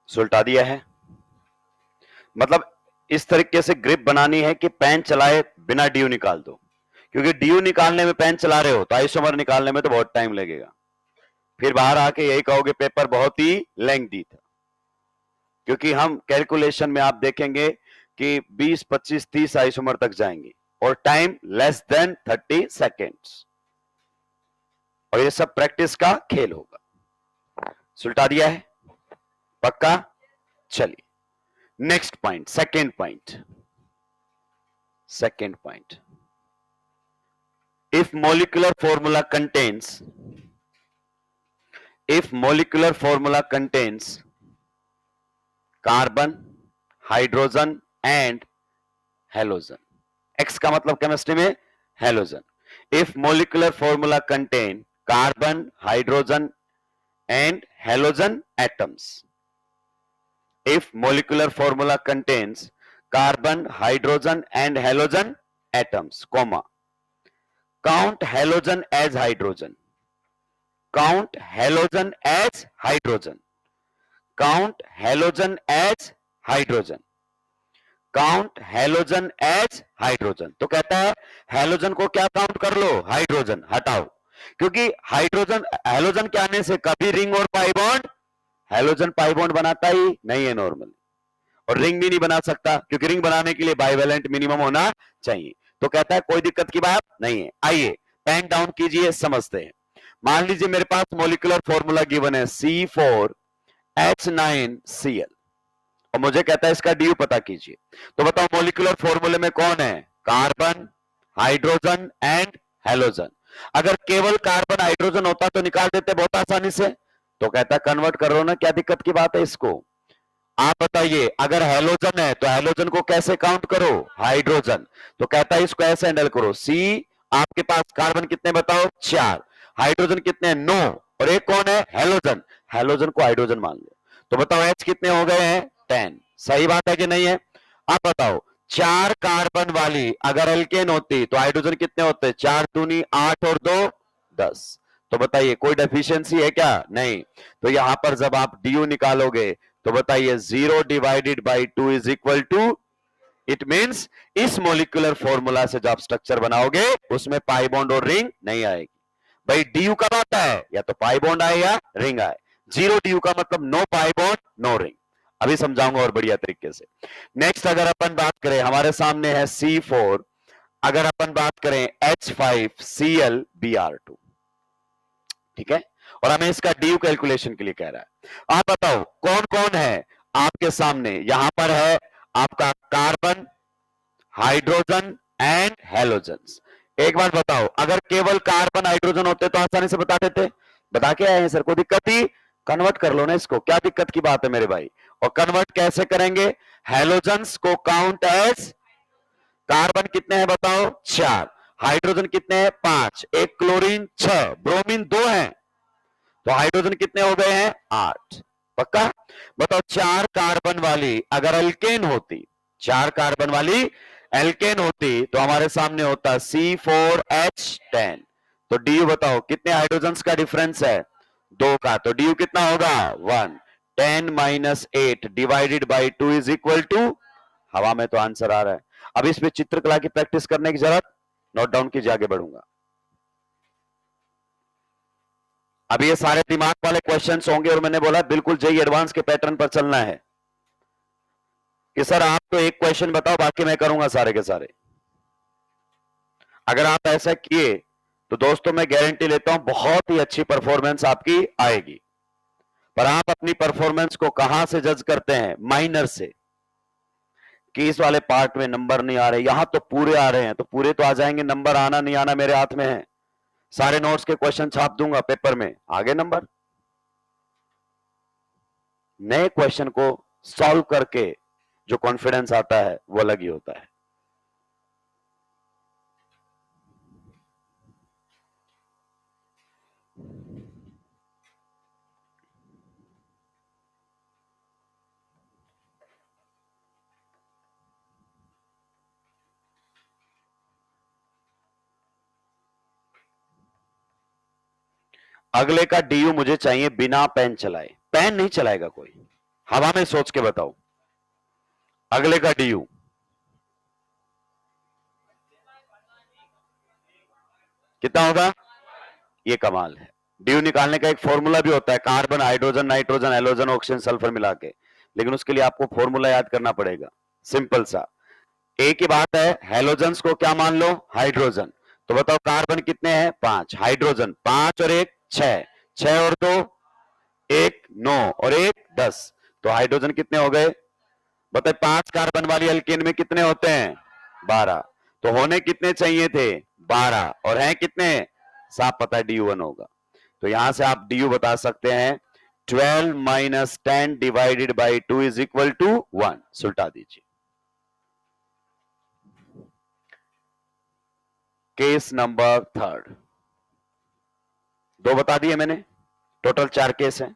सुलटा दिया है, मतलब इस तरीके से ग्रिप बनानी है कि पेन चलाए बिना डी निकाल दो, क्योंकि डी निकालने में पेन चला रहे हो तो आइसोमर निकालने में तो बहुत टाइम लगेगा, फिर बाहर आके यही कहोगे पेपर बहुत ही लेंथी था, क्योंकि हम कैलकुलेशन में आप देखेंगे कि 20, 25, 30 आइसोमर तक जाएंगे और टाइम लेस देन 30 सेकेंड्स, और ये सब प्रैक्टिस का खेल होगा। सुलटा दिया है पक्का, चलिए next point, second point, second point, if molecular formula contains carbon, hydrogen and halogen, X का मतलब केमिस्ट्री में halogen, if molecular formula contain carbon, hydrogen and halogen atoms, if molecular formula contains carbon, hydrogen and halogen atoms, comma, count halogen as hydrogen, count halogen as hydrogen, count halogen as hydrogen, count halogen as hydrogen, तो कहता है halogen को क्या count कर लो, hydrogen हटाओ, क्योंकि hydrogen halogen के आने से कभी रिंग और pi bond, halogen pi bond बनाता ही नहीं है नॉर्मल, और रिंग भी नहीं बना सकता क्योंकि रिंग बनाने के लिए बाइवेलेंट मिनिमम होना चाहिए, तो कहता है कोई दिक्कत की बात नहीं है। आइए पेन डाउन कीजिए, समझते हैं। मान लीजिए मेरे पास मोलिकुलर फॉर्मूला गिवन है C4H9Cl, और मुझे कहता है इसका डी पता कीजिए, तो बताओ मोलिकुलर फॉर्मूले में कौन है, कार्बन, हाइड्रोजन एंड हेलोजन। अगर केवल कार्बन हाइड्रोजन होता तो निकाल देते बहुत आसानी से, तो कहता है कन्वर्ट कर लो ना, क्या दिक्कत की बात है इसको। आप बताइए अगर हेलोजन है तो हेलोजन को कैसे काउंट करो, हाइड्रोजन, तो कहता है इसको ऐसे हैंडल करो, सी आपके पास कार्बन कितने बताओ 4, हाइड्रोजन कितने 9, और एक कौन है हेलोजन, हेलोजन को हाइड्रोजन मान लो, तो बताओ H कितने हो गए हैं 10, सही बात है कि नहीं है। अब बताओ 4 कार्बन वाली अगर एल्केन होती तो हाइड्रोजन कितने होते, 4 दूनी 8 और 2 10, तो बताइए कोई डेफिशिएंसी है क्या, नहीं, तो यहां पर जब आप डी निकालोगे तो बताइए 0 divided by 2 is equal to it means इस मोलिकुलर फॉर्मूला से जो आप स्ट्रक्चर बनाओगे उसमें पाई बॉन्ड और रिंग नहीं आएगी। भाई डी कब आता है, या तो पाई बॉन्ड आए या रिंग आए। 0 डी का मतलब no pi bond no ring. अभी समझाऊंगा और बढ़िया तरीके से। नेक्स्ट अगर अपन बात करें, हमारे सामने है C4, अगर अपन बात करें H5Cl ठीक है, और हमें इसका डी कैलकुलेशन के लिए कह रहा है। आप बताओ कौन कौन है आपके सामने, यहां पर है आपका कार्बन, हाइड्रोजन एंड हेलोजन। एक बार बताओ, अगर केवल कार्बन हाइड्रोजन होते तो आसानी से बता देते, बता के आए हैं सर, कोई दिक्कत थी? कन्वर्ट कर लो ना इसको, क्या दिक्कत की बात है मेरे भाई। और कन्वर्ट कैसे करेंगे, हेलोजन्स को काउंट एज, कार्बन कितने हैं बताओ 4, हाइड्रोजन कितने हैं 5, एक क्लोरीन 6, ब्रोमीन 2 हैं, तो हाइड्रोजन कितने हो गए हैं 8। पक्का? बताओ 4 कार्बन वाली अगर एल्केन होती, 4 कार्बन वाली एल्केन होती तो हमारे सामने होता C4H10। तो डी बताओ कितने हाइड्रोजन का डिफरेंस है 2 का, तो डी कितना होगा 1। 10 minus 8 divided by 2 is equal to, हवा में तो आंसर आ रहा है। अब इसमें चित्रकला की प्रैक्टिस करने की जरूरत, नोट डाउन कीजिए, आगे बढ़ूंगा। अभी ये सारे दिमाग वाले क्वेश्चंस होंगे और मैंने बोला बिल्कुल जेई एडवांस के पैटर्न पर चलना है कि सर आप तो एक क्वेश्चन बताओ बाकी मैं करूंगा सारे के सारे। अगर आप ऐसा किए तो दोस्तों मैं गारंटी लेता हूं बहुत ही अच्छी परफॉर्मेंस आपकी आएगी। पर आप अपनी परफॉर्मेंस को कहां से जज करते हैं, माइनर से, कि इस वाले पार्ट में नंबर नहीं आ रहे, यहां तो पूरे आ रहे हैं, तो पूरे तो आ जाएंगे, नंबर आना नहीं आना मेरे हाथ में है। सारे नोट्स के क्वेश्चन छाप दूंगा पेपर में, आगे नंबर। नए क्वेश्चन को सॉल्व करके जो कॉन्फिडेंस आता है वो अलग ही होता है। अगले का डीयू मुझे चाहिए बिना पेन चलाए, पेन नहीं चलाएगा कोई, हवा में सोच के बताओ। अगले का डीयू कितना होगा, ये कमाल है। डीयू निकालने का एक फॉर्मूला भी होता है, carbon hydrogen nitrogen halogen oxygen sulphur मिला के, लेकिन उसके लिए आपको फॉर्मूला याद करना पड़ेगा, सिंपल सा। एक ही बात है, हेलोजन्स को क्या मान लो हाइड्रोजन, तो बताओ कार्बन कितने हैं 5, हाइड्रोजन 5 और 1 6, 6 और 2 1 9 और 1 10, तो हाइड्रोजन कितने हो गए बताए। 5 कार्बन वाली एल्केन में कितने होते हैं 12, तो होने कितने चाहिए थे 12, और हैं कितने, साफ पता है डी1 होगा। तो यहां से आप डी बता सकते हैं 12 minus 10 divided by 2 is equal to 1, सुलटा दीजिए। केस नंबर 3, 2 बता दिए मैंने, टोटल 4 केस हैं।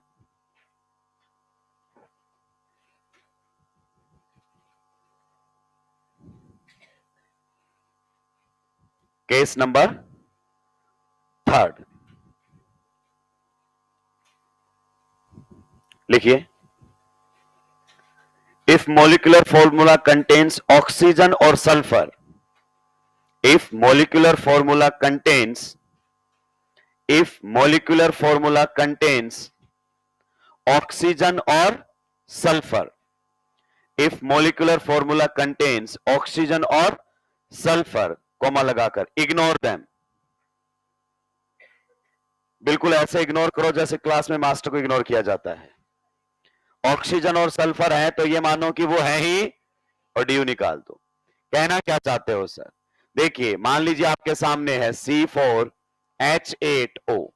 केस नंबर 3 लिखिए, if molecular formula contains oxygen और sulphur, if molecular formula contains oxygen or sulfur, if molecular formula contains oxygen or sulfur, comma लगाकर ignore them, बिल्कुल ऐसे इग्नोर करो जैसे क्लास में मास्टर को इग्नोर किया जाता है। ऑक्सीजन और सल्फर है तो ये मानो कि वो है ही, और डी निकाल दो। कहना क्या चाहते हो सर, देखिए मान लीजिए आपके सामने है C4H8O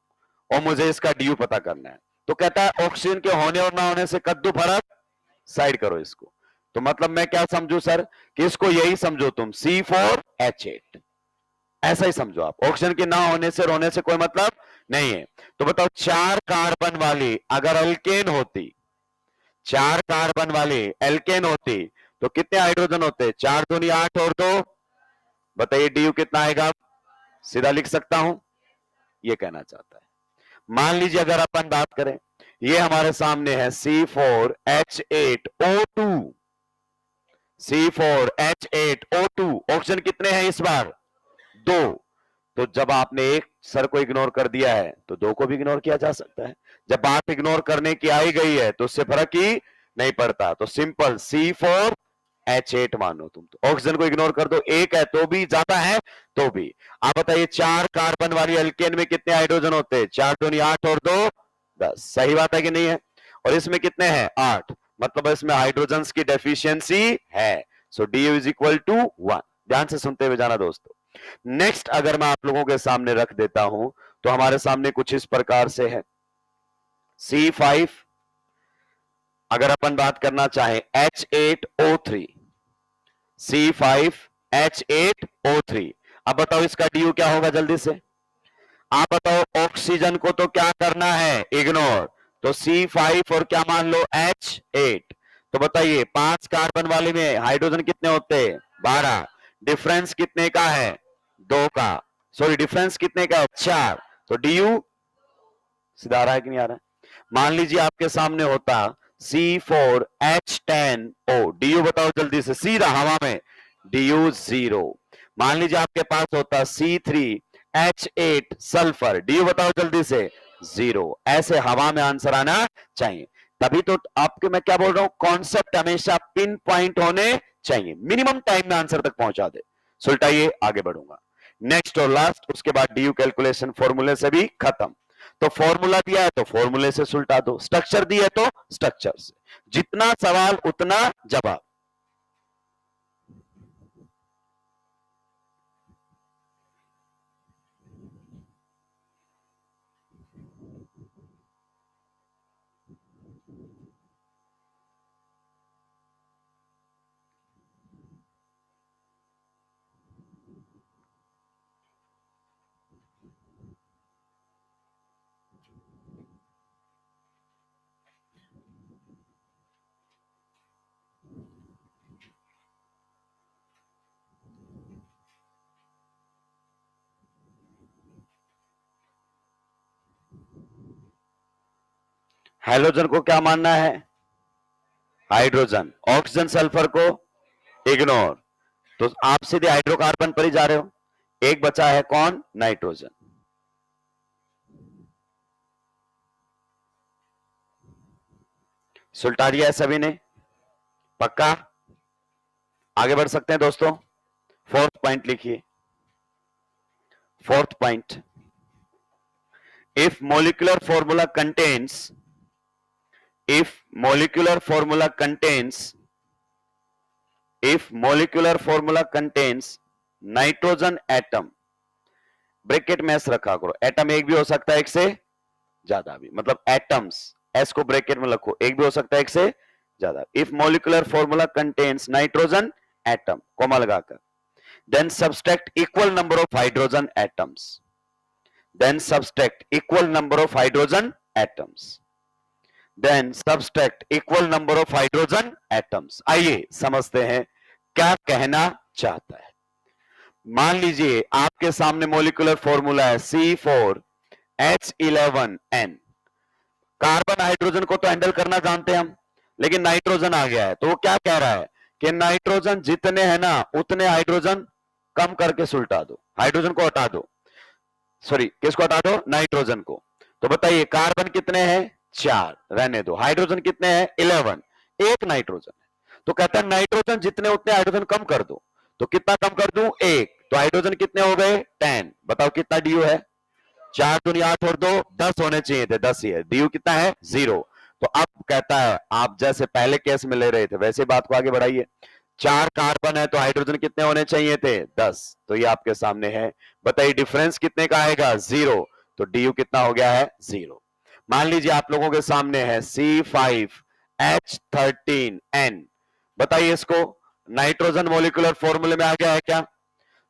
और मुझे इसका डी पता करना है, तो कहता है ऑक्सीजन के होने और ना होने से कद्दू फर्क, साइड करो इसको। तो मतलब मैं क्या समझू सर, कि इसको यही समझो तुम C4H8, ऐसा ही समझो आप, ऑक्सीजन के ना होने से और होने से कोई मतलब नहीं है। तो बताओ 4 कार्बन वाली अगर एल्केन होती, 4 कार्बन वाली एल्केन होती तो कितने हाइड्रोजन होते, 4 दूनी 8 और 2, बताइए डी कितना आएगा, सीधा लिख सकता हूं, ये कहना चाहता है। मान लीजिए अगर अपन बात करें, ये हमारे सामने है C4H8O2, C4H8O2 ऑक्सीजन कितने हैं इस बार? 2। तो जब आपने एक सर को इग्नोर कर दिया है तो 2 को भी इग्नोर किया जा सकता है। जब बात इग्नोर करने की आई गई है तो उससे फर्क ही नहीं पड़ता। तो सिंपल C4H8 मानो तुम। तो ऑक्सीजन को इग्नोर कर दो, एक है तो भी, ज्यादा है तो भी। आप बताइए 4 कार्बन वाली एल्केन में कितने हाइड्रोजन होते हैं? 4 दूनी 8 और 2 10। सही बात है कि नहीं है? और इसमें कितने हैं? 8। मतलब इसमें हाइड्रोजन की डेफिशिएंसी है। सो DU इज इक्वल टू 1। ध्यान से सुनते हुए जाना दोस्तों। नेक्स्ट अगर मैं आप लोगों के सामने रख देता हूं तो हमारे सामने कुछ इस प्रकार से है। C5 अगर अपन बात करना चाहें H8O3, C5H8O3। अब बताओ इसका DU क्या होगा? जल्दी से आप बताओ। ऑक्सीजन को तो क्या करना है? इग्नोर। तो C5 और क्या मान लो? H8। तो बताइए 5 कार्बन वाले में हाइड्रोजन कितने होते हैं? 12। डिफरेंस कितने का है? 2 का। सॉरी, डिफरेंस कितने का है? 4। तो DU सीधा आ रहा है कि नहीं आ रहा है? मान लीजिए आपके सामने होता C4H10O, DU बताओ जल्दी से, सीधा हवा में DU 0। मान लीजिए आपके पास होता C3H8 सल्फर, DU बताओ जल्दी से 0। ऐसे हवा में आंसर आना चाहिए। तभी तो आपके मैं क्या बोल रहा हूं, कॉन्सेप्ट हमेशा पिन पॉइंट होने चाहिए, मिनिमम टाइम में आंसर तक पहुंचा दे। सुलटाइए, आगे बढ़ूंगा। नेक्स्ट और लास्ट, उसके बाद DU कैलकुलेशन फॉर्मूले से भी खत्म। तो फॉर्मूला दिया है तो फॉर्मूले से सुलटा दो, स्ट्रक्चर दिया है तो स्ट्रक्चर से। जितना सवाल उतना जवाब। हाइड्रोजन को क्या मानना है? हाइड्रोजन। ऑक्सीजन सल्फर को इग्नोर। तो आप सीधे हाइड्रोकार्बन पर ही जा रहे हो। एक बचा है कौन? नाइट्रोजन। सुलटा दिया है सभी ने? पक्का? आगे बढ़ सकते हैं दोस्तों। फोर्थ पॉइंट लिखिए। Fourth point, if molecular formula contains, if molecular formula contains nitrogen atom, bracket में एस रखा करो। एटम एक भी हो सकता है, एक से ज्यादा भी, मतलब एटम्स, एस को ब्रैकेट में रखो, एक भी हो सकता है, एक से ज्यादा। If molecular formula contains nitrogen atom, comma लगाकर, then subtract equal number of hydrogen atoms, then subtract equal number of hydrogen atoms, then subtract equal number of hydrogen atoms. आइए समझते हैं क्या कहना चाहता है। मान लीजिए आपके सामने मॉलिक्यूलर फॉर्मूला है C4H11N। कार्बन हाइड्रोजन को तो हैंडल करना जानते हैं हम, लेकिन नाइट्रोजन आ गया है तो वो क्या कह रहा है कि नाइट्रोजन जितने हैं ना उतने हाइड्रोजन कम करके सुलटा दो, हाइड्रोजन को हटा दो। सॉरी, किसको हटा दो? नाइट्रोजन को। तो बताइए कार्बन कितने हैं? 4, रहने दो। हाइड्रोजन कितने हैं? 11, एक नाइट्रोजन है। तो कहता है नाइट्रोजन जितने उतने हाइड्रोजन कम कर दो। तो कितना कम कर दूं? 1। तो हाइड्रोजन कितने हो गए? 10। बताओ कितना DU है? 4 दूनी 8 और 2 10 होने चाहिए थे, 10 ही है। DU कितना है? 0। तो अब कहता है आप जैसे पहले केस में ले रहे थे वैसे बात को आगे बढ़ाइए। 4 कार्बन है तो हाइड्रोजन कितने होने चाहिए थे? 10। तो ये आपके सामने है। बताइए डिफरेंस कितने का आएगा? 0। तो DU कितना हो गया है? 0। मान लीजिए आप लोगों के सामने है C5H13N। बताइए इसको नाइट्रोजन मॉलिक्यूलर फॉर्मूले में आ गया है क्या?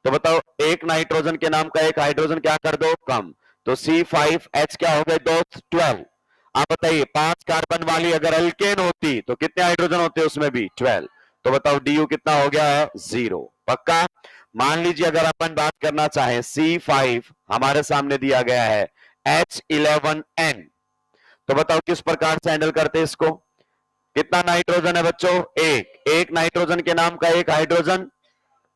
तो बताओ एक नाइट्रोजन के नाम का एक हाइड्रोजन क्या कर दो? कम। तो C5H क्या हो गए दोस्त? 12। आप बताइए 5 कार्बन वाली अगर एल्केन होती तो कितने हाइड्रोजन होते? उसमें भी 12। तो बताओ DU कितना हो गया है? 0। पक्का? मान लीजिए अगर अपन बात करना चाहें C5 हमारे सामने दिया गया है H11N, तो बताओ किस प्रकार से हैंडल करते हैं इसको? कितना नाइट्रोजन है बच्चों? एक नाइट्रोजन के नाम का एक हाइड्रोजन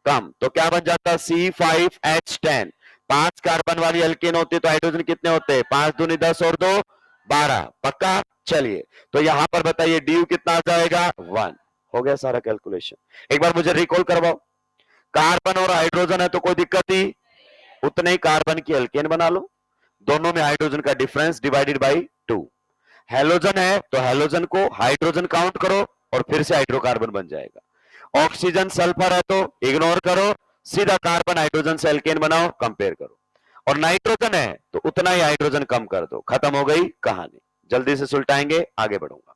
कम, तो क्या बन जाता? C5H10। 5 कार्बन वाली एल्केन होती है तो हाइड्रोजन कितने होते हैं? 5 दूनी 10 और 2 12। पक्का? चलिए, तो यहां पर बताइए डी यू कितना आ जाएगा? 1। हो गया सारा कैलकुलेशन। एक बार मुझे रिकॉल करवाओ। कार्बन और हाइड्रोजन है तो कोई दिक्कत ही, उतने ही कार्बन की एल्केन बना लो, दोनों में हाइड्रोजन का डिफरेंस डिवाइडेड बाई 2। हेलोजन है तो हेलोजन को हाइड्रोजन काउंट करो और फिर से हाइड्रोकार्बन बन जाएगा। ऑक्सीजन सल्फर है तो इग्नोर करो, सीधा कार्बन हाइड्रोजन से एल्केन बनाओ, कंपेयर करो। और नाइट्रोजन है तो उतना ही हाइड्रोजन कम कर दो, खत्म हो गई कहानी। जल्दी से सुलटाएंगे, आगे बढ़ूंगा।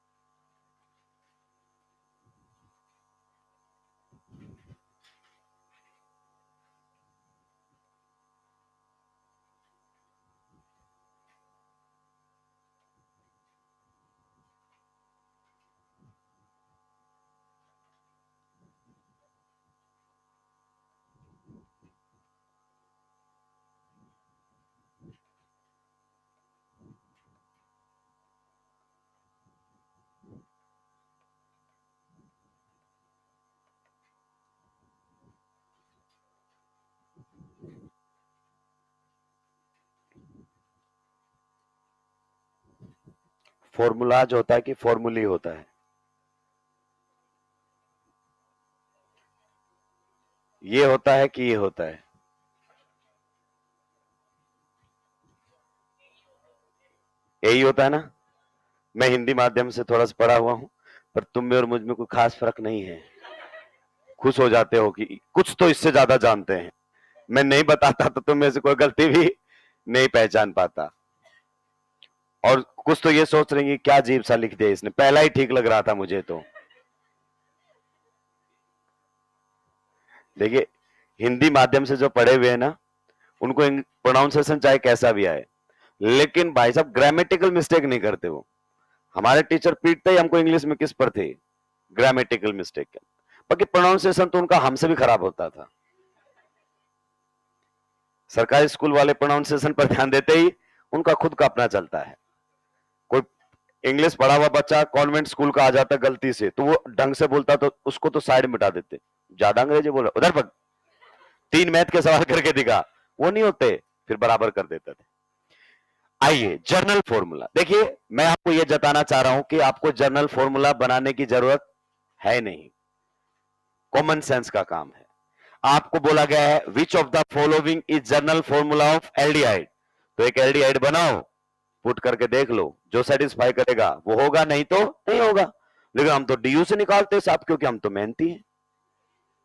फॉर्मूला जो होता है कि फॉर्मूली होता है? ये होता है कि ये होता है? यही होता है ना। मैं हिंदी माध्यम से थोड़ा सा पढ़ा हुआ हूं, पर तुम में और मुझ में कोई खास फर्क नहीं है। खुश हो जाते हो कि कुछ तो इससे ज्यादा जानते हैं। मैं नहीं बताता तो तुम में से कोई गलती भी नहीं पहचान पाता, और कुछ तो ये सोच रही क्या अजीब सा लिख दिया इसने, पहला ही ठीक लग रहा था मुझे तो। देखिए, हिंदी माध्यम से जो पढ़े हुए हैं ना, उनको प्रोनाउंसिएशन चाहे कैसा भी आए, लेकिन भाई साहब ग्रामेटिकल मिस्टेक नहीं करते वो। हमारे टीचर पीटते ही हमको इंग्लिश में किस पर थे? Grammatical mistake. बाकी प्रोनाउंसिएशन तो उनका हमसे भी खराब होता था। सरकारी स्कूल वाले प्रोनाउंसिएशन पर ध्यान देते ही उनका खुद का अपना चलता है। कोई इंग्लिश पढ़ा हुआ बच्चा कॉन्वेंट स्कूल का आ जाता गलती से, तो वो ढंग से बोलता तो उसको तो साइड मिटा देते, ज्यादा अंग्रेजी बोला उधर पर 3 मैथ के सवाल करके दिखा, वो नहीं होते, फिर बराबर कर देते थे। आइए जर्नल फॉर्मूला देखिए, मैं आपको यह जताना चाह रहा हूं कि आपको जर्नल फॉर्मूला बनाने की जरूरत है नहीं, कॉमन सेंस का काम है। आपको बोला गया है which of the following is journal formula of aldehyde, तो एक एल्डिहाइड बनाओ, पुट करके देख लो, जो सेटिस्फाई करेगा वो होगा, नहीं तो नहीं होगा। लेकिन हम तो डीयू से निकालते साहब, क्योंकि हम तो मेहनती हैं,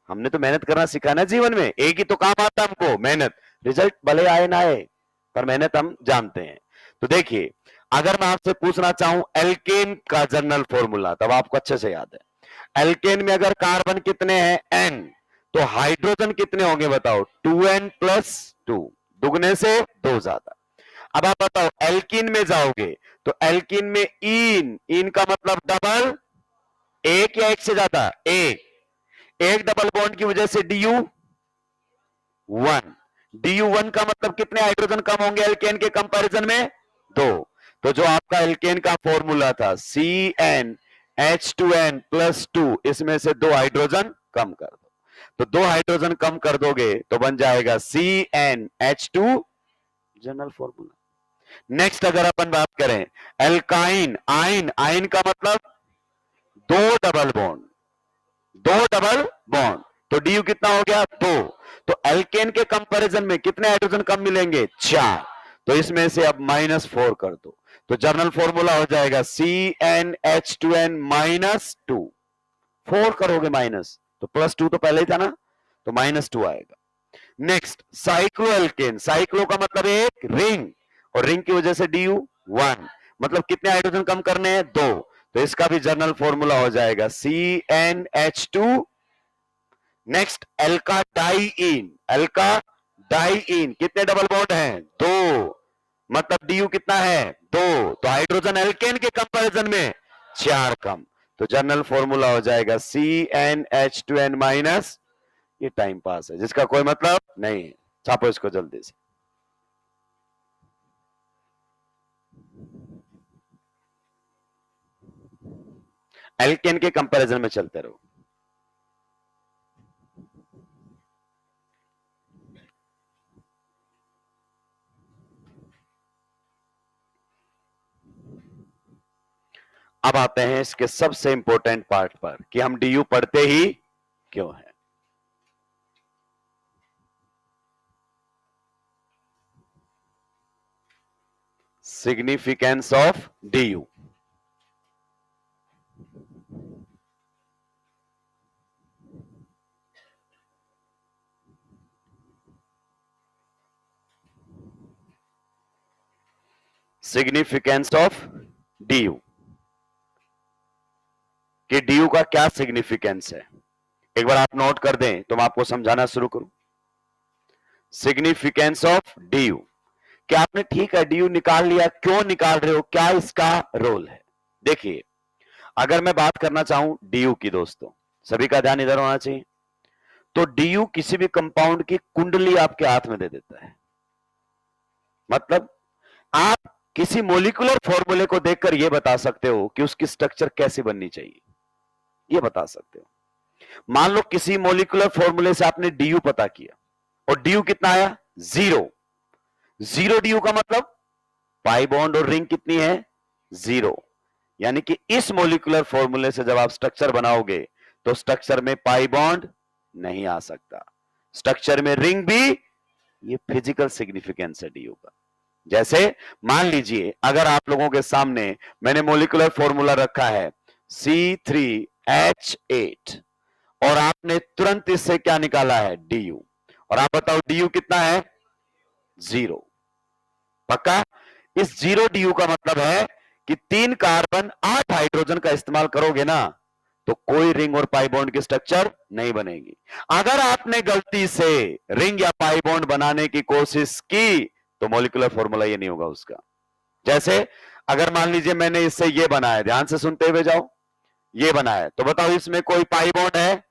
हमने तो मेहनत करना सिखाना जीवन में, एक ही तो काम आता है हमको, मेहनत। रिजल्ट भले आए ना आए, पर मेहनत हम जानते हैं। तो देखिए, अगर मैं आपसे पूछना चाहूं एल्केन का जर्नल फॉर्मूला, तब आपको अच्छे से याद है। एल्केन में अगर कार्बन कितने हैं? एन, तो हाइड्रोजन कितने होंगे बताओ? 2n+2, दुगने से 2 ज्यादा। अब आप बताओ एल्कीन में जाओगे तो एल्कीन में इन का मतलब डबल, एक या एक से ज्यादा? एक डबल बॉन्ड की वजह से DU1। DU1 का मतलब कितने हाइड्रोजन कम होंगे एल्केन के कंपैरिजन में? 2। तो जो आपका एल्केन का फॉर्मूला था CnH2n+2, इसमें से 2 हाइड्रोजन कम कर दो, तो 2 हाइड्रोजन कम कर दोगे तो बन जाएगा CnH2, जनरल फॉर्मूला। नेक्स्ट अगर अपन बात करें एल्काइन, आइन, आइन का मतलब 2 डबल बॉन्ड, 2 डबल बॉन्ड, तो डी यू कितना हो गया? 2। तो एल्केन के कंपैरिजन में कितने हाइड्रोजन कम मिलेंगे? 4। तो इसमें से अब -4 कर दो, तो जर्नल फॉर्मूला हो जाएगा CnH2n-2। 4 करोगे माइनस तो +2 तो पहले ही था ना, तो -2 आएगा। नेक्स्ट साइक्लो एल्केन, साइक्लो का मतलब एक रिंग, और रिंग की वजह से DU1, मतलब कितने हाइड्रोजन कम करने हैं? 2। तो इसका भी जर्नल फॉर्मूला हो जाएगा CnH2। नेक्स्ट एल्का डाइइन, एल्का डाइइन कितने डबल बॉन्ड हैं? 2, मतलब DU कितना है? 2। तो हाइड्रोजन एल्केन के कंपैरिजन में 4 कम, तो जर्नल फॉर्मूला हो जाएगा CnH2n-। ये टाइम पास है जिसका कोई मतलब नहीं है, छापो इसको जल्दी से। एल्केन के कंपैरिजन में चलते रहो। अब आते हैं इसके सबसे इंपॉर्टेंट पार्ट पर कि हम डीयू पढ़ते ही क्यों है। Significance of DU. Significance of DU कि डीयू का क्या सिग्निफिकेंस है, एक बार आप नोट कर दें तो मैं आपको समझाना शुरू करूं। सिग्निफिकेंस ऑफ डीयू कि आपने ठीक है डीयू निकाल लिया, क्यों निकाल रहे हो, क्या इसका रोल है। देखिए अगर मैं बात करना चाहूं डीयू की, दोस्तों सभी का ध्यान इधर होना चाहिए, तो डीयू किसी भी कंपाउंड की कुंडली आपके हाथ में दे देता है। मतलब आप किसी मोलिकुलर फॉर्मूले को देखकर यह बता सकते हो कि उसकी स्ट्रक्चर कैसी बननी चाहिए, यह बता सकते हो। मान लो किसी मोलिकुलर फॉर्मूले से आपने डीयू पता किया और डीयू कितना आया, 0। 0 डीयू का मतलब पाई बॉन्ड और रिंग कितनी है, 0। यानी कि इस मोलिकुलर फॉर्मूले से जब आप स्ट्रक्चर बनाओगे तो स्ट्रक्चर में पाई बॉन्ड नहीं आ सकता, स्ट्रक्चर में रिंग भी। ये फिजिकल सिग्निफिकेंस है डीयू का। जैसे मान लीजिए अगर आप लोगों के सामने मैंने मोलिकुलर फॉर्मूला रखा है C3H8 और आपने तुरंत इससे क्या निकाला है, डीयू, और आप बताओ डीयू कितना है, 0। पक्का। इस 0 डीयू का मतलब है कि 3 कार्बन 8 हाइड्रोजन का इस्तेमाल करोगे ना तो कोई रिंग और पाई बॉन्ड की स्ट्रक्चर नहीं बनेगी। अगर आपने गलती से रिंग या पाई बॉन्ड बनाने की कोशिश की तो मॉलिक्यूलर फॉर्मूला ये नहीं होगा उसका। जैसे अगर मान लीजिए मैंने इससे ये बनाया, ध्यान से सुनते हुए जाओ, ये बनाया, तो बताओ इसमें कोई पाई बॉन्ड है,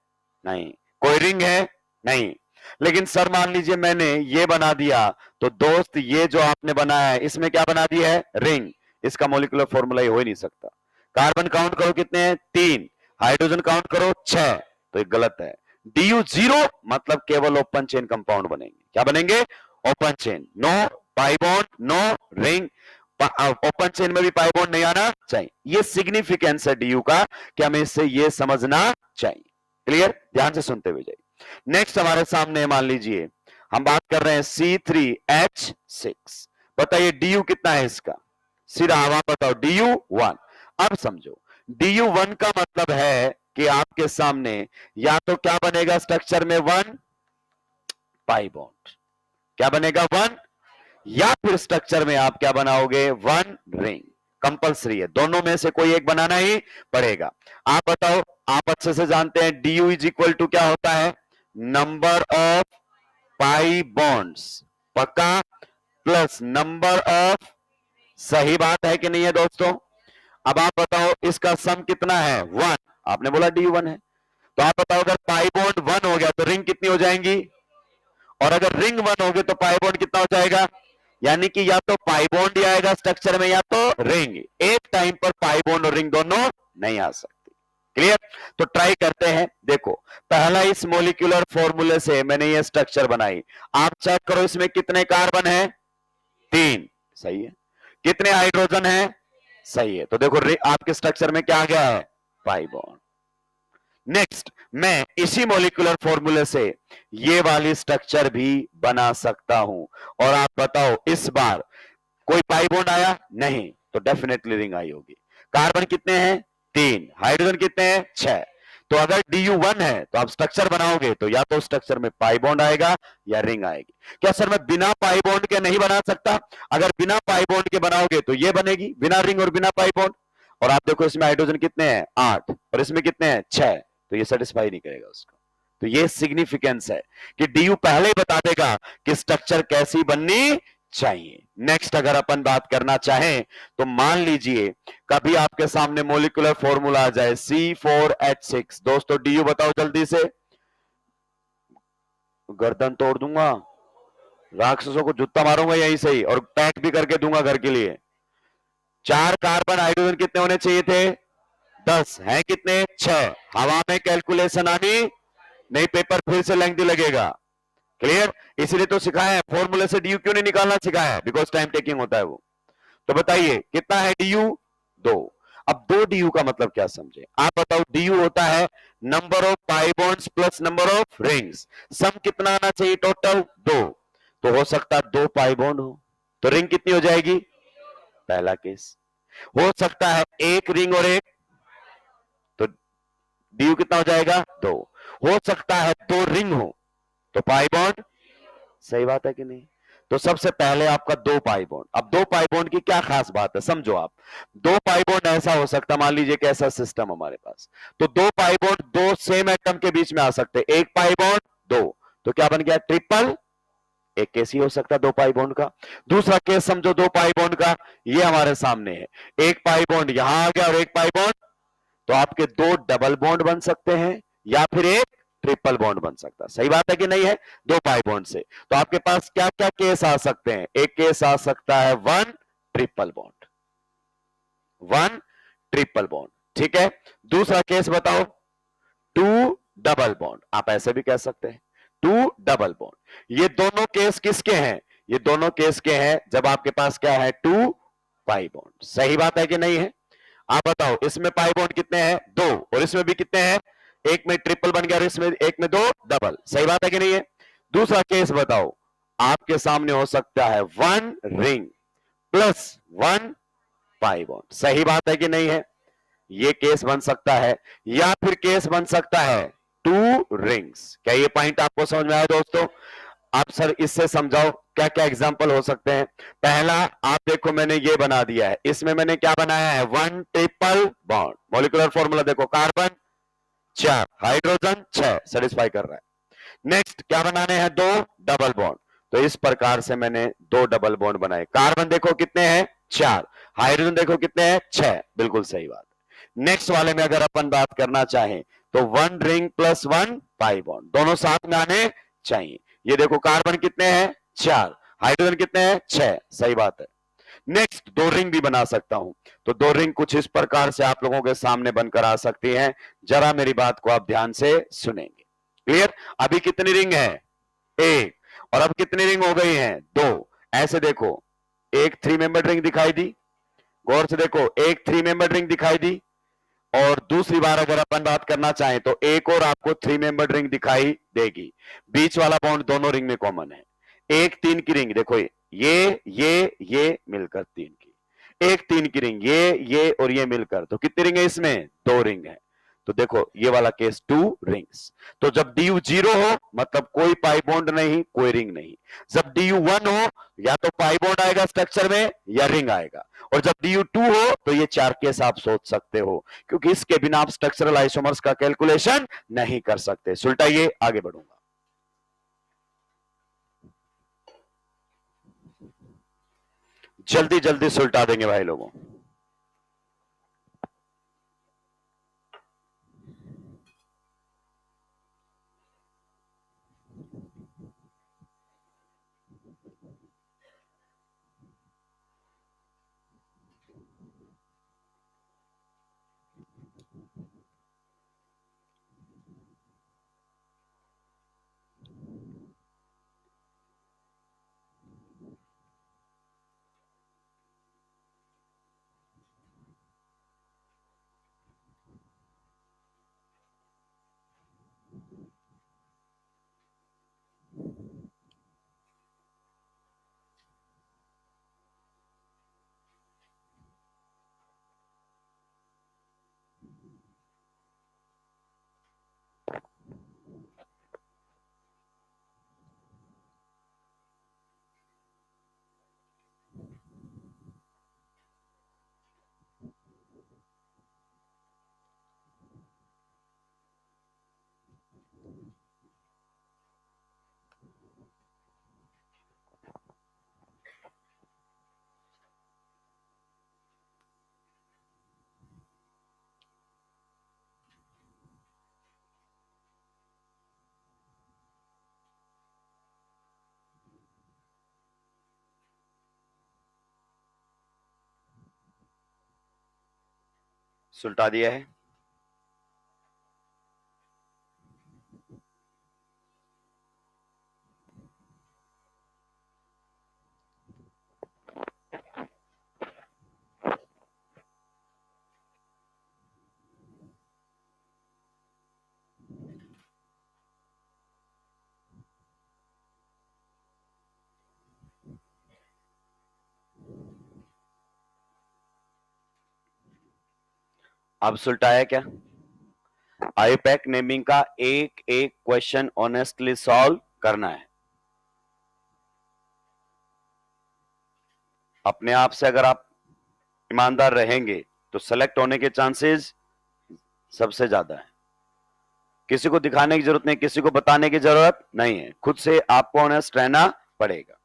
नहीं, कोई रिंग है, नहीं। लेकिन सर मान लीजिए मैंने ये बना दिया, तो दोस्त ये जो आपने बनाया है इसमें क्या बना दिया है, रिंग। इसका मॉलिक्यूलर फॉर्मूला ये हो ही नहीं सकता। कार्बन काउंट करो कितने हैं, 3, हाइड्रोजन काउंट करो 6, तो ये गलत है। डीयू 0 मतलब केवल ओपन चेन कंपाउंड बनेंगे। क्या बनेंगे, open chain, no pi bond, no ring. Open chain में भी पाई बॉन्ड नहीं आना चाहिए। ये सिग्निफिकेंस है डीयू का कि हमें इससे ये समझना चाहिए। क्लियर, ध्यान से सुनते हुए जाइए। नेक्स्ट हमारे सामने मान लीजिए हम बात कर रहे हैं C3H6, बताइए डीयू कितना है इसका, सीधा आप बताओ डीयू 1। अब समझो डीयू 1 का मतलब है कि आपके सामने या तो क्या बनेगा स्ट्रक्चर में 1 पाई बॉन्ड, क्या बनेगा 1, या फिर स्ट्रक्चर में आप क्या बनाओगे 1 रिंग। कंपलसरी है, दोनों में से कोई एक बनाना ही पड़ेगा। आप बताओ, आप अच्छे से जानते हैं डीयू इज इक्वल टू क्या होता है, नंबर ऑफ पाई बॉन्ड्स, पक्का, प्लस नंबर ऑफ, सही बात है कि नहीं है दोस्तों। अब आप बताओ इसका सम कितना है, 1, आपने बोला डीयू 1 है, तो आप बताओ अगर पाई बॉन्ड 1 हो गया तो रिंग कितनी हो जाएंगी, और अगर रिंग 1 हो गई तो पाई बॉन्ड कितना हो जाएगा। यानी कि या तो पाई बॉन्ड ही आएगा स्ट्रक्चर में या तो रिंग, एक टाइम पर पाई बॉन्ड और रिंग दोनों नहीं आ सकती। क्लियर, तो ट्राई करते हैं। देखो पहला इस मोलिक्यूलर फॉर्मूले से मैंने ये स्ट्रक्चर बनाई, आप चेक करो इसमें कितने कार्बन है, 3, सही है। कितने हाइड्रोजन है, सही है। तो देखो आपके स्ट्रक्चर में क्या आ गया है, पाई बॉन्ड। नेक्स्ट मैं इसी मॉलिक्यूलर फॉर्मूले से ये वाली स्ट्रक्चर भी बना सकता हूं, और आप बताओ इस बार कोई पाई बॉन्ड आया, नहीं, तो डेफिनेटली रिंग आई होगी। कार्बन कितने हैं, 3, हाइड्रोजन कितने हैं, 6। तो अगर डीयू 1 है तो आप स्ट्रक्चर बनाओगे तो या तो स्ट्रक्चर में पाई बॉन्ड आएगा या रिंग आएगी। क्या सर मैं बिना पाई बॉन्ड के नहीं बना सकता, अगर बिना पाई बॉन्ड के बनाओगे तो ये बनेगी बिना रिंग और बिना पाई बॉन्ड। और आप देखो इसमें हाइड्रोजन कितने हैं, 8, और इसमें कितने हैं, 6, तो ये सेटिस्फाई नहीं करेगा उसको। तो ये सिग्निफिकेंस है कि डीयू पहले ही बता देगा कि स्ट्रक्चर कैसी बननी चाहिए। नेक्स्ट अगर अपन बात करना चाहें तो मान लीजिए कभी आपके सामने मोलिकुलर फॉर्मूला आ जाए C4H6, दोस्तों डीयू बताओ जल्दी से, गर्दन तोड़ दूंगा, राक्षसों को जूता मारूंगा यहीं से ही, और पैक भी करके दूंगा घर के लिए। 4 कार्बन हाइड्रोजन कितने होने चाहिए थे, 10 है कितने 6। हवा में कैलकुलेशन आनी नहीं, पेपर फिर से लेंथी लगेगा। क्लियर? इसीलिए तो सिखाया है, फॉर्मूले से डी क्यों नहीं निकालना सिखाया है, बिकॉज टाइम टेकिंग होता है वो। तो बताइए कितना है डी 2। अब 2 du का मतलब क्या समझे आप बताओ। du होता है number of pi bonds plus number of rings. Sum कितना आना चाहिए टोटल 2। तो हो सकता है 2 पाई बॉन्ड हो, तो रिंग कितनी हो जाएगी, पहला केस। हो सकता है एक रिंग और एक, तो du कितना हो जाएगा 2। हो सकता है 2 रिंग हो, तो पाई बॉन्ड। सही बात है कि नहीं? तो सबसे पहले आपका 2 पाई बॉन्ड। अब 2 पाई बॉन्ड की क्या खास बात है समझो आप। 2 पाई बॉन्ड ऐसा हो सकता, मान लीजिए कि ऐसा सिस्टम हमारे पास, तो 2 पाई बॉन्ड 2 सेम एटम के बीच में आ सकते, एक पाई बॉन्ड 2, तो क्या बन गया ट्रिपल। एक केस ही हो सकता है 2 पाई बॉन्ड का। दूसरा केस समझो 2 पाई बॉन्ड का, ये हमारे सामने है, एक पाई बॉन्ड यहां आ गया और एक पाई बॉन्ड, तो आपके 2 डबल बॉन्ड बन सकते हैं या फिर एक ट्रिपल बॉन्ड बन सकता है। सही बात है कि नहीं है? 2 पाई बॉन्ड से तो आपके पास क्या क्या केस आ सकते हैं, एक केस आ सकता है 1 ट्रिपल बॉन्ड, 1 ट्रिपल बॉन्ड, ठीक है। दूसरा केस बताओ 2 डबल बॉन्ड, आप ऐसे भी कह सकते हैं 2 डबल बॉन्ड। ये दोनों केस किसके हैं, ये दोनों केस के हैं जब आपके पास क्या है 2 पाई बॉन्ड। सही बात है कि नहीं है? आप बताओ इसमें पाई बॉन्ड कितने हैं 2, और इसमें भी कितने हैं, एक में ट्रिपल बन गया और इसमें एक में 2 डबल। सही बात है कि नहीं है? दूसरा केस बताओ, आपके सामने हो सकता है 1 रिंग प्लस 1 पाई बॉन्ड। सही बात है कि नहीं है? ये केस बन सकता है, या फिर केस बन सकता है 2 रिंग्स। क्या ये पॉइंट आपको समझ में आया दोस्तों? आप सर इससे समझाओ क्या क्या एग्जाम्पल हो सकते हैं। पहला आप देखो मैंने ये बना दिया है, इसमें मैंने क्या बनाया है 1 ट्रिपल बॉन्ड। मॉलिक्यूलर फॉर्मूला देखो, कार्बन 4 हाइड्रोजन 6 सेटिस्फाई कर रहा है। नेक्स्ट क्या बनाने हैं 2 डबल बॉन्ड, तो इस प्रकार से मैंने 2 डबल बॉन्ड बनाए। कार्बन देखो कितने हैं 4, हाइड्रोजन देखो कितने हैं 6, बिल्कुल सही बात। नेक्स्ट वाले में अगर अपन बात करना चाहें तो 1 रिंग प्लस 1 पाई बॉन्ड, दोनों साथ में आने चाहिए। ये देखो कार्बन कितने हैं 4, हाइड्रोजन कितने हैं 6, सही बात है। नेक्स्ट 2 रिंग भी बना सकता हूं, तो 2 रिंग कुछ इस प्रकार से आप लोगों के सामने बनकर आ सकती हैं। जरा मेरी बात को आप ध्यान से सुनेंगे। क्लियर? अभी कितनी रिंग है, एक, और अब कितनी रिंग हो गई हैं 2। ऐसे देखो, एक 3 मेंबर रिंग दिखाई दी, गौर से देखो एक 3 मेंबर रिंग दिखाई दी, और दूसरी बार अगर अपन बात करना चाहें तो एक और आपको 3 मेंबर रिंग दिखाई देगी। बीच वाला बॉन्ड दोनों रिंग में कॉमन है। एक 3 की रिंग देखो, ये मिलकर 3 की, एक 3 की रिंग, ये और ये मिलकर, तो कितनी रिंग है इसमें 2 रिंग है। तो देखो ये वाला केस 2 रिंग्स। तो जब डी यू 0 हो मतलब कोई पाई बॉन्ड नहीं, कोई रिंग नहीं। जब डी यू 1 हो या तो पाई बॉन्ड आएगा स्ट्रक्चर में या रिंग आएगा, और जब डी यू 2 हो तो ये 4 केस आप सोच सकते हो, क्योंकि इसके बिना आप स्ट्रक्चरल आइसोमर्स का कैलकुलेशन नहीं कर सकते। सुलटाइए, आगे बढ़ूंगा। जल्दी जल्दी सुलटा देंगे भाई लोगों। सुलटा दिया है। अब सुलटाया क्या? आईपैक नेमिंग का एक एक क्वेश्चन ऑनेस्टली सॉल्व करना है। अपने आप से अगर आप ईमानदार रहेंगे तो सेलेक्ट होने के चांसेस सबसे ज्यादा है। किसी को दिखाने की जरूरत नहीं, किसी को बताने की जरूरत नहीं है, खुद से आपको ऑनेस्ट रहना पड़ेगा।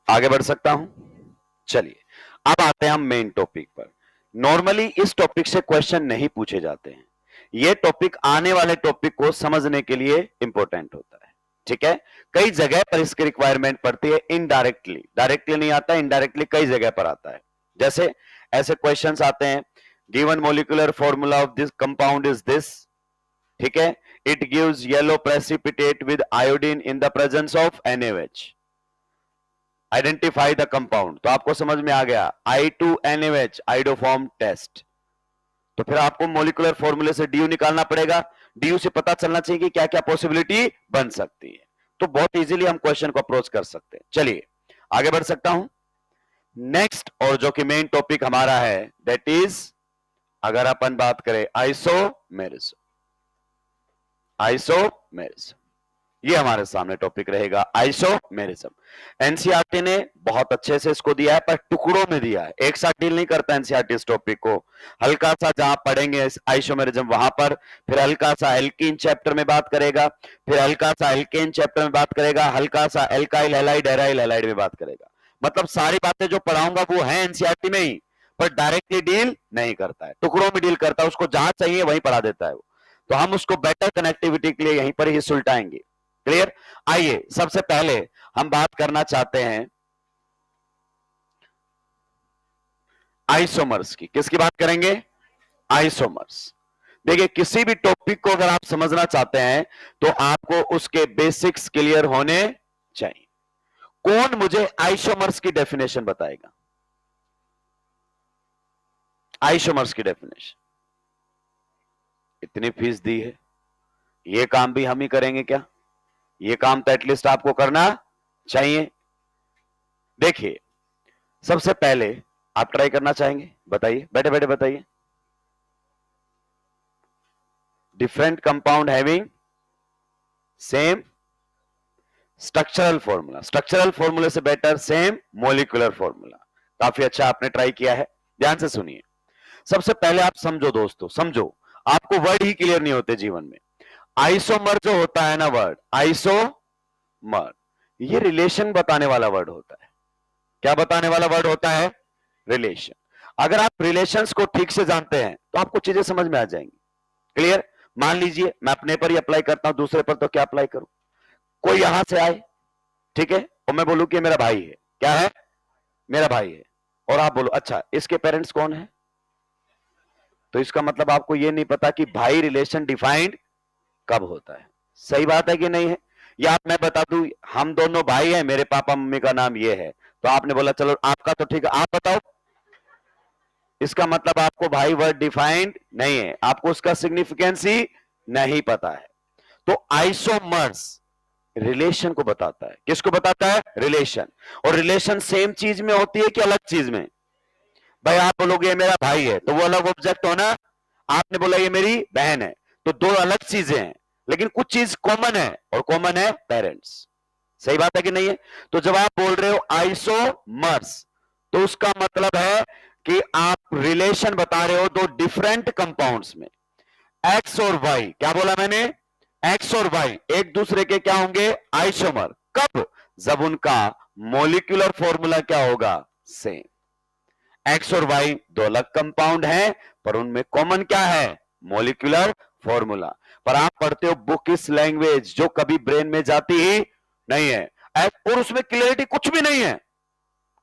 आगे बढ़ सकता हूं? चलिए अब आते हैं हम मेन टॉपिक पर। नॉर्मली इस टॉपिक से क्वेश्चन नहीं पूछे जाते हैं, यह टॉपिक आने वाले टॉपिक को समझने के लिए इंपॉर्टेंट होता है। ठीक है, कई जगह पर इसकी रिक्वायरमेंट पड़ती है इनडायरेक्टली, डायरेक्टली नहीं आता, इनडायरेक्टली कई जगह पर आता है। जैसे ऐसे क्वेश्चंस आते हैं, given molecular formula of this compound is this, ठीक है, it gives yellow precipitate with iodine in the presence of NaOH, identify the compound. तो आपको समझ में आ गया, I2NaOH आइडोफॉर्म टेस्ट। तो फिर आपको मॉलिक्यूलर फॉर्मूले से DU निकालना पड़ेगा, DU से पता चलना चाहिए कि क्या क्या पॉसिबिलिटी बन सकती है। तो बहुत इजीली हम क्वेश्चन को अप्रोच कर सकते हैं। चलिए आगे बढ़ सकता हूं। नेक्स्ट और जो कि मेन टॉपिक हमारा है दैट इज, अगर अपन बात करें आइसोमेरिज्म, आइसोमेरिज्म ये हमारे सामने टॉपिक रहेगा, आइसोमेरिज्म। एनसीईआरटी ने बहुत अच्छे से इसको दिया है, पर टुकड़ों में दिया है, एक साथ डील नहीं करता एनसीईआरटी इस टॉपिक को। हल्का सा जहां पढ़ेंगे आइसोमेरिज्म वहां पर, फिर हल्का सा एल्कीन चैप्टर में बात करेगा, फिर हल्का सा एल्केन चैप्टर में बात करेगा, हल्का सा एल्काइल हैलाइड एराइल हैलाइड में बात करेगा। मतलब सारी बातें जो पढ़ाऊंगा वो है एनसीईआरटी में ही, पर डायरेक्टली डील नहीं करता है, टुकड़ों में डील करता है, उसको जहां चाहिए वहीं पढ़ा देता है वो। तो हम उसको बेटर कनेक्टिविटी के लिए यहीं पर ही सुलटाएंगे। क्लियर? आइए सबसे पहले हम बात करना चाहते हैं आइसोमर्स की। किसकी बात करेंगे? आइसोमर्स। देखिए किसी भी टॉपिक को अगर आप समझना चाहते हैं तो आपको उसके बेसिक्स क्लियर होने चाहिए। कौन मुझे आइसोमर्स की डेफिनेशन बताएगा? आइसोमर्स की डेफिनेशन। इतनी फीस दी है, ये काम भी हम ही करेंगे क्या? ये काम तो एटलीस्ट आपको करना चाहिए। देखिए सबसे पहले आप ट्राई करना चाहेंगे? बताइए, बैठे बैठे बताइए। Different compound having same structural formula, structural फॉर्मूले से बेटर सेम मॉलिक्यूलर फॉर्मूला। काफी अच्छा आपने ट्राई किया है। ध्यान से सुनिए, सबसे पहले आप समझो दोस्तों, समझो, आपको वर्ड ही क्लियर नहीं होते जीवन में। आइसोमर जो होता है ना वर्ड, आइसोमर, ये रिलेशन बताने वाला वर्ड होता है। क्या बताने वाला वर्ड होता है? रिलेशन। अगर आप रिलेशंस को ठीक से जानते हैं तो आपको चीजें समझ में आ जाएंगी। क्लियर? मान लीजिए मैं अपने पर ही अप्लाई करता हूं, दूसरे पर तो क्या अप्लाई करूं? कोई यहां से आए, ठीक है, और मैं बोलूं कि मेरा भाई है। क्या है? मेरा भाई है। और आप बोलो अच्छा इसके पेरेंट्स कौन है, तो इसका मतलब आपको यह नहीं पता कि भाई रिलेशन डिफाइंड कब होता है। सही बात है कि नहीं है? या आप मैं बता दूं हम दोनों भाई हैं, मेरे पापा मम्मी का नाम ये है, तो आपने बोला चलो आपका तो ठीक है, आप बताओ, इसका मतलब आपको भाई वर्ड डिफाइंड नहीं है, आपको उसका सिग्निफिकेंस ही नहीं पता है। तो आइसोमर्स रिलेशन को बताता है। किसको बताता है? रिलेशन। और रिलेशन सेम चीज में होती है कि अलग चीज में? भाई आप बोलोगे ये मेरा भाई है तो वो अलग ऑब्जेक्ट होना, आपने बोला ये मेरी बहन है, तो दो अलग चीजें हैं, लेकिन कुछ चीज कॉमन है, और कॉमन है पेरेंट्स। सही बात है कि नहीं है? तो जब आप बोल रहे हो आइसोमर्स, तो उसका मतलब है कि आप रिलेशन बता रहे हो दो डिफरेंट कंपाउंड्स में। एक्स और वाई, क्या बोला मैंने? एक्स और वाई एक दूसरे के क्या होंगे? आइसोमर। कब? जब उनका मॉलिक्यूलर फॉर्मूला क्या होगा? सेम। एक्स और वाई दो अलग कंपाउंड हैं, पर उनमें कॉमन क्या है? Molecular formula. पर आप पढ़ते हो बुक इस लैंग्वेज जो कभी ब्रेन में जाती ही नहीं है, और उसमें क्लियरिटी कुछ भी नहीं है,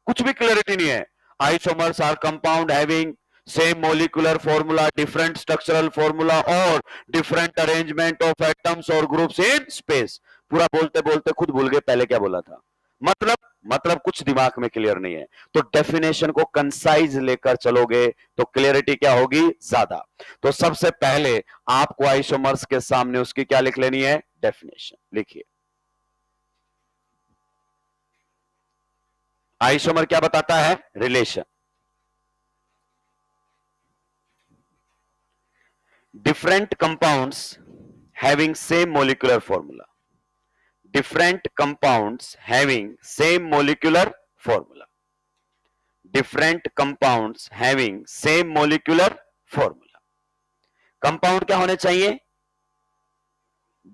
कुछ भी क्लियरिटी नहीं है। Isomers are compound having same molecular formula, different structural formula और डिफरेंट अरेंजमेंट ऑफ एटम्स और ग्रुप्स इन स्पेस। पूरा बोलते बोलते खुद भूल गए पहले क्या बोला था। मतलब कुछ दिमाग में क्लियर नहीं है। तो डेफिनेशन को कंसाइज लेकर चलोगे तो क्लियरिटी क्या होगी? ज्यादा। तो सबसे पहले आपको आइसोमर्स के सामने उसकी क्या लिख लेनी है? डेफिनेशन लिखिए। आइसोमर क्या बताता है? Relation. different compounds having same molecular formula. Different compounds having same molecular formula. Different compounds having same molecular formula. Compound क्या होने चाहिए?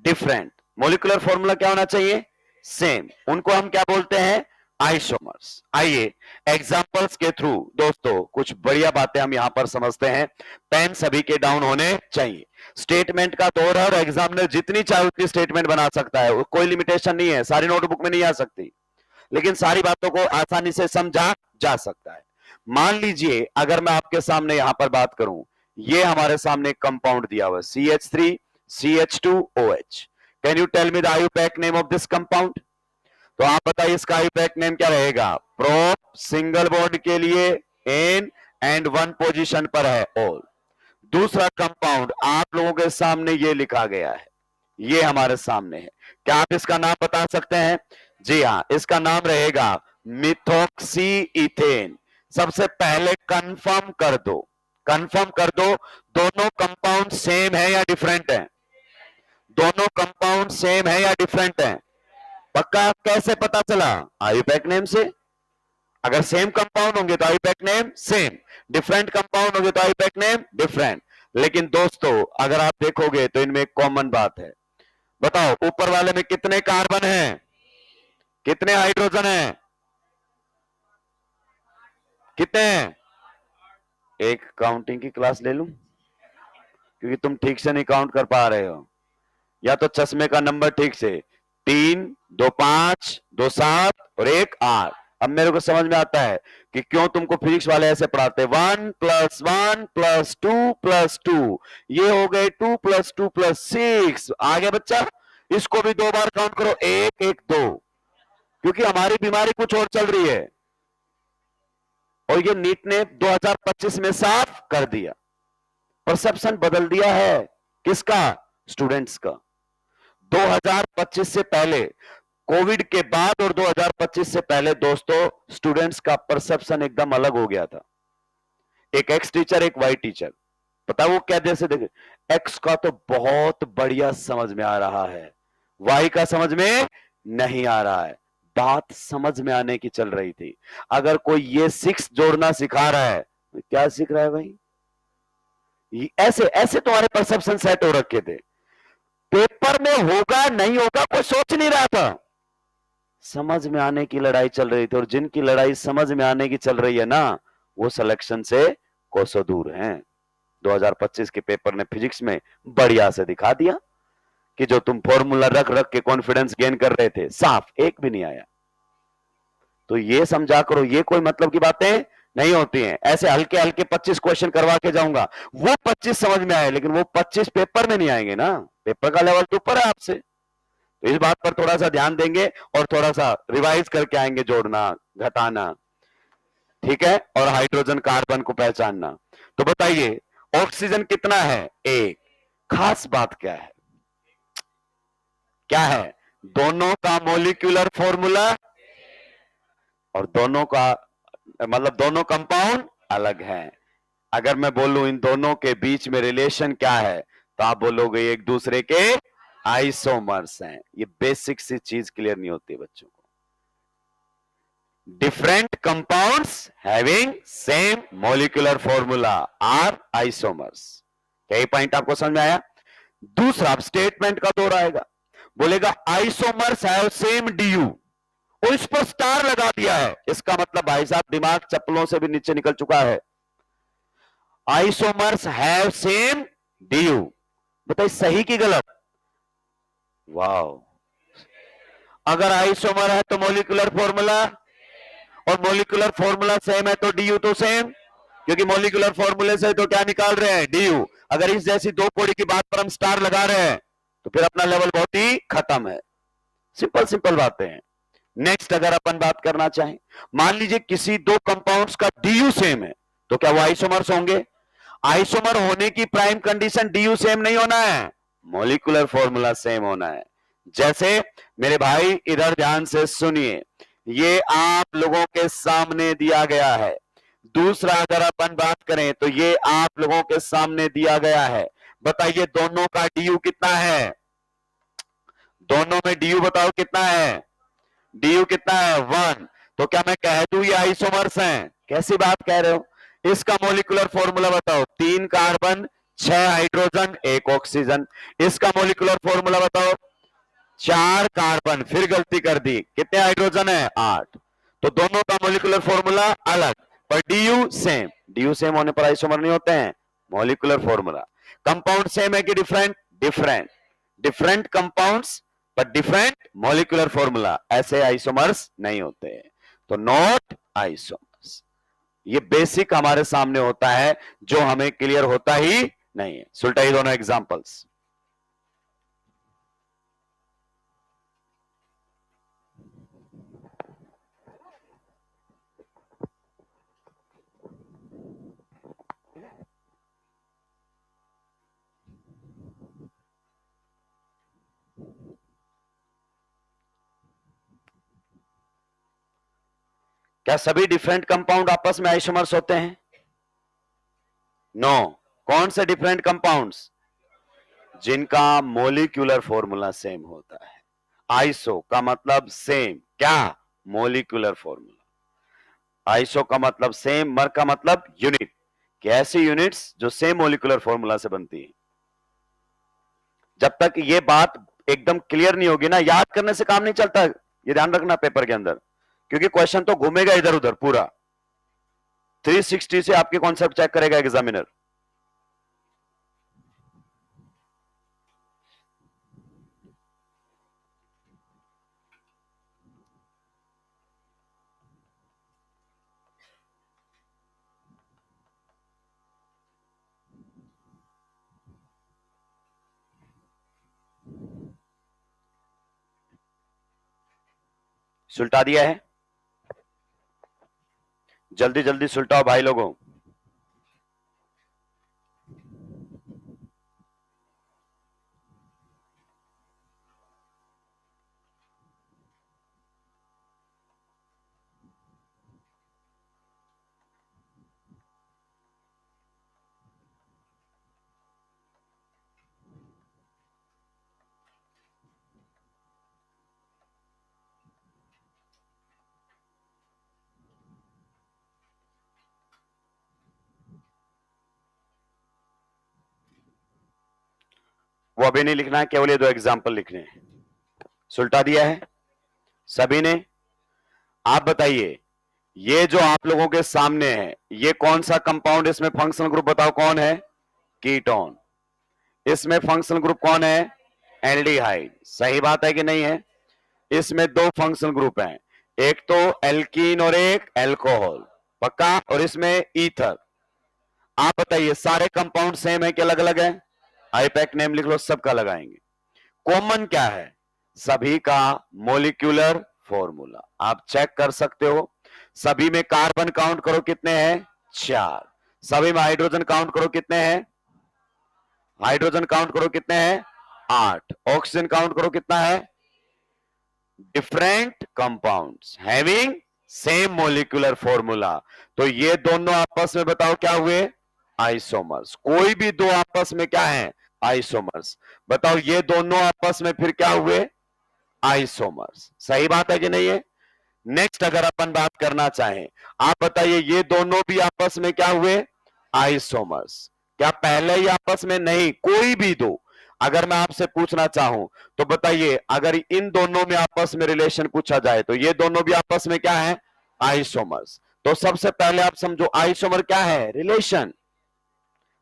डिफरेंट. मोलिकुलर फॉर्मूला क्या होना चाहिए? सेम. उनको हम क्या बोलते हैं? आइसोमर्स. आइए एग्जांपल्स के थ्रू दोस्तों कुछ बढ़िया बातें हम यहां पर समझते हैं. पेन सभी के डाउन होने चाहिए. स्टेटमेंट का दौर है और एग्जामिनर जितनी चाहे उतनी स्टेटमेंट बना सकता है. कोई लिमिटेशन नहीं है. सारी नोटबुक में नहीं आ सकती, लेकिन सारी बातों को आसानी से समझा जा सकता है. मान लीजिए अगर मैं आपके सामने यहां पर बात करूं, ये हमारे सामने कंपाउंड दिया हुआ CH3 CH2OH. Can you tell me the IUPAC name of this compound? तो आप बताइए इसका आईयूपैक नेम क्या रहेगा? प्रो. सिंगल बॉन्ड के लिए एन एंड वन पोजीशन पर है ऑल. दूसरा कंपाउंड आप लोगों के सामने ये लिखा गया है, ये हमारे सामने है. क्या आप इसका नाम बता सकते हैं? जी हां, इसका नाम रहेगा मिथॉक्सी इथेन. सबसे पहले कंफर्म कर दो, कंफर्म कर दो दोनों कंपाउंड सेम है या डिफरेंट है? दोनों कंपाउंड सेम है या डिफरेंट है? पक्का? कैसे पता चला? आईयूपैक नेम से. अगर सेम कंपाउंड होंगे तो IUPAC name same, different compound होंगे तो आईयूपैक नेम डिफरेंट. लेकिन दोस्तों अगर आप देखोगे तो इनमें एक कॉमन बात है. बताओ ऊपर वाले में कितने कार्बन हैं, कितने हाइड्रोजन हैं? कितने हैं? एक काउंटिंग की क्लास ले लूं, क्योंकि तुम ठीक से नहीं काउंट कर पा रहे हो. या तो चश्मे का नंबर ठीक से 3, 2, 5, 2, 7 और 1, 8. अब मेरे को समझ में आता है कि क्यों तुमको फिजिक्स वाले ऐसे पढ़ाते. 1 + 1 + 2 + 2, ये हो गए 2 + 2 + 6. आगे बच्चा इसको भी 2 बार काउंट करो, 1, 1, 2, क्योंकि हमारी बीमारी कुछ और चल रही है और ये नीट ने 2025 में साफ कर दिया. परसेप्शन बदल दिया है. किसका? स्टूडेंट्स का. 2025 से पहले, कोविड के बाद और 2025 से पहले दोस्तों स्टूडेंट्स का परसेप्शन एकदम अलग हो गया था. एक एक्स टीचर, एक वाई टीचर. पता वो क्या जैसे देखे, एक्स का तो बहुत बढ़िया समझ में आ रहा है, वाई का समझ में नहीं आ रहा है. बात समझ में आने की चल रही थी. अगर कोई ये 6 जोड़ना सिखा रहा है, क्या सीख रहा है भाई? ऐसे ऐसे तुम्हारे परसेप्शन सेट हो रखे थे. पेपर में होगा नहीं होगा कोई सोच नहीं रहा था. समझ में आने की लड़ाई चल रही थी, और जिनकी लड़ाई समझ में आने की चल रही है ना, वो सिलेक्शन से कोसों दूर हैं. 2025 के पेपर ने फिजिक्स में बढ़िया से दिखा दिया कि जो तुम फॉर्मूला रख रख के कॉन्फिडेंस गेन कर रहे थे, साफ एक भी नहीं आया. तो ये समझा करो, ये कोई मतलब की बातें नहीं होती हैं. ऐसे हल्के हल्के 25 क्वेश्चन करवा के जाऊंगा, वो 25 समझ में आए, लेकिन वो 25 पेपर में नहीं आएंगे ना. पेपर का लेवल तो ऊपर है आपसे. तो इस बात पर थोड़ा सा ध्यान देंगे और थोड़ा सा रिवाइज करके आएंगे, जोड़ना घटाना, ठीक है, और हाइड्रोजन कार्बन को पहचानना. तो बताइए ऑक्सीजन कितना है? 1. खास बात क्या है? क्या है? दोनों का मोलिक्यूलर फॉर्मूला और दोनों का मतलब दोनों कंपाउंड अलग हैं. अगर मैं बोलूं इन दोनों के बीच में रिलेशन क्या है, तो आप बोलोगे एक दूसरे के आइसोमर्स हैं. ये बेसिक सी चीज क्लियर नहीं होती बच्चों को. Different compounds having same molecular formula are isomers. यही पॉइंट आपको समझ में आया? दूसरा स्टेटमेंट का दौर आएगा, बोलेगा आइसोमर्स हैव सेम डीयू, और इस पर स्टार लगा दिया है. इसका मतलब भाई साहब दिमाग चप्पलों से भी नीचे निकल चुका है. आइसोमर्स हैव सेम डीयू, बताइए सही की गलत? वाओ. अगर आइसोमर है तो मॉलिक्यूलर फॉर्मूला, और मॉलिक्यूलर फॉर्मूला सेम है तो डीयू तो सेम, क्योंकि मॉलिक्यूलर फॉर्मूले से तो क्या निकाल रहे हैं? डीयू. अगर इस जैसी दो कोड़ी की बात पर हम स्टार लगा रहे हैं तो फिर अपना लेवल बहुत ही खत्म है. सिंपल सिंपल बातें हैं. नेक्स्ट अगर अपन बात करना चाहें, मान लीजिए किसी दो कंपाउंड्स का डीयू सेम है, तो क्या वो आइसोमर्स होंगे? आइसोमर होने की प्राइम कंडीशन डीयू सेम नहीं होना है, मॉलिक्यूलर फॉर्मूला सेम होना है. जैसे मेरे भाई इधर ध्यान से सुनिए, ये आप लोगों के सामने दिया गया है. दूसरा अगर अपन बात करें तो ये आप लोगों के सामने दिया गया है. बताइए दोनों का डी कितना है, दोनों में डी बताओ कितना है, डी कितना है 1। तो क्या मैं कह दूं ये आइसोमर्स हैं? कैसी बात कह रहे हो। इसका मोलिकुलर फॉर्मूला बताओ, 3 कार्बन 6 हाइड्रोजन 1 ऑक्सीजन। इसका मोलिकुलर फॉर्मूला बताओ, 4 कार्बन, फिर गलती कर दी, कितने हाइड्रोजन है 8। तो दोनों का मोलिकुलर फॉर्मूला अलग, पर डीयू सेम। डीयू सेम होने पर आइसोमर नहीं होते हैं। मोलिकुलर फॉर्मूला, कंपाउंड सेम है कि डिफरेंट, डिफरेंट, डिफरेंट कंपाउंड्स पर डिफरेंट मोलिकुलर फॉर्मूला, ऐसे आइसोमर्स नहीं होते हैं। तो नॉट आइसोमर्स, ये बेसिक हमारे सामने होता है जो हमें क्लियर होता ही नहीं है। सुलटाई दोनों एग्जांपल्स। क्या सभी डिफरेंट कंपाउंड आपस में आइसोमर्स होते हैं? नो। कौन से डिफरेंट कंपाउंड्स? जिनका मोलिक्यूलर फॉर्मूला सेम होता है। आइसो का मतलब सेम, क्या? Molecular formula. आइसो का मतलब सेम, मर का मतलब यूनिट, कि ऐसी यूनिट्स जो सेम मोलिकुलर फॉर्मूला से बनती है। जब तक ये बात एकदम क्लियर नहीं होगी ना, याद करने से काम नहीं चलता, ये ध्यान रखना पेपर के अंदर, क्योंकि क्वेश्चन तो घूमेगा इधर उधर पूरा। 360 से आपके कॉन्सेप्ट चेक करेगा एग्जामिनर। सुलटा दिया है, जल्दी जल्दी सुलटाओ भाई लोगों। वो अभी नहीं लिखना है, केवल ये 2 एग्जाम्पल लिखने हैं। सुलटा दिया है सभी ने। आप बताइए, ये जो आप लोगों के सामने है, ये कौन सा कंपाउंड, इसमें फंक्शनल ग्रुप बताओ कौन है? कीटोन। इसमें फंक्शनल ग्रुप कौन है? एल्डिहाइड। सही बात है कि नहीं है? इसमें 2 फंक्शनल ग्रुप हैं, एक तो एल्कीन और एक एल्कोहल, पक्का? और इसमें ईथर। आप बताइए सारे कंपाउंड सेम है कि अलग अलग है? आईपैक नेम लिख लो, सबका लगाएंगे। कॉमन क्या है? सभी का मोलिक्यूलर फॉर्मूला आप चेक कर सकते हो। सभी में कार्बन काउंट करो कितने हैं? 4। सभी में हाइड्रोजन काउंट करो कितने हैं? हाइड्रोजन काउंट करो कितने हैं? 8। ऑक्सीजन काउंट करो कितना है? Different compounds having same molecular formula. तो ये दोनों आपस में बताओ क्या हुए? आइसोमर्स। कोई भी दो आपस में क्या है? आइसोमर्स। बताओ ये दोनों आपस में फिर क्या हुए? आइसोमर्स। सही बात है कि नहीं है? नेक्स्ट अगर अपन बात करना चाहें, आप बताइए ये दोनों भी आपस में क्या हुए? आइसोमर्स। क्या पहले ही आपस में? नहीं, कोई भी दो। अगर मैं आपसे पूछना चाहूं तो बताइए, अगर इन दोनों में आपस में रिलेशन पूछा जाए तो ये दोनों भी आपस में क्या है? आइसोमर्स। तो सबसे पहले आप समझो आइसोमर क्या है? रिलेशन।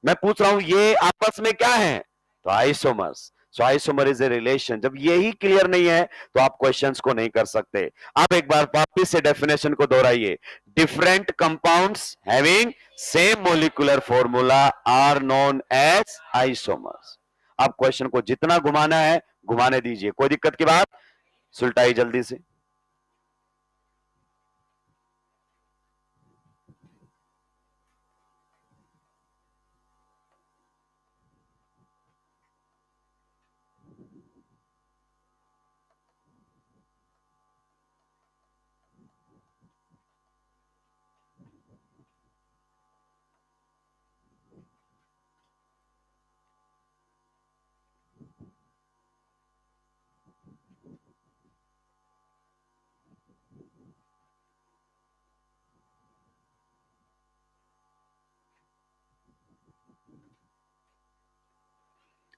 मैं पूछ रहा हूं ये आपस में क्या है? तो isomers. So isomer is a relation. जब यही क्लियर नहीं है तो आप क्वेश्चंस को नहीं कर सकते। आप एक बार वापिस से डेफिनेशन को दोहराइए, different compounds having same molecular formula are known as isomers. आप क्वेश्चन को जितना घुमाना है घुमाने दीजिए, कोई दिक्कत की बात? सुलटाई जल्दी से।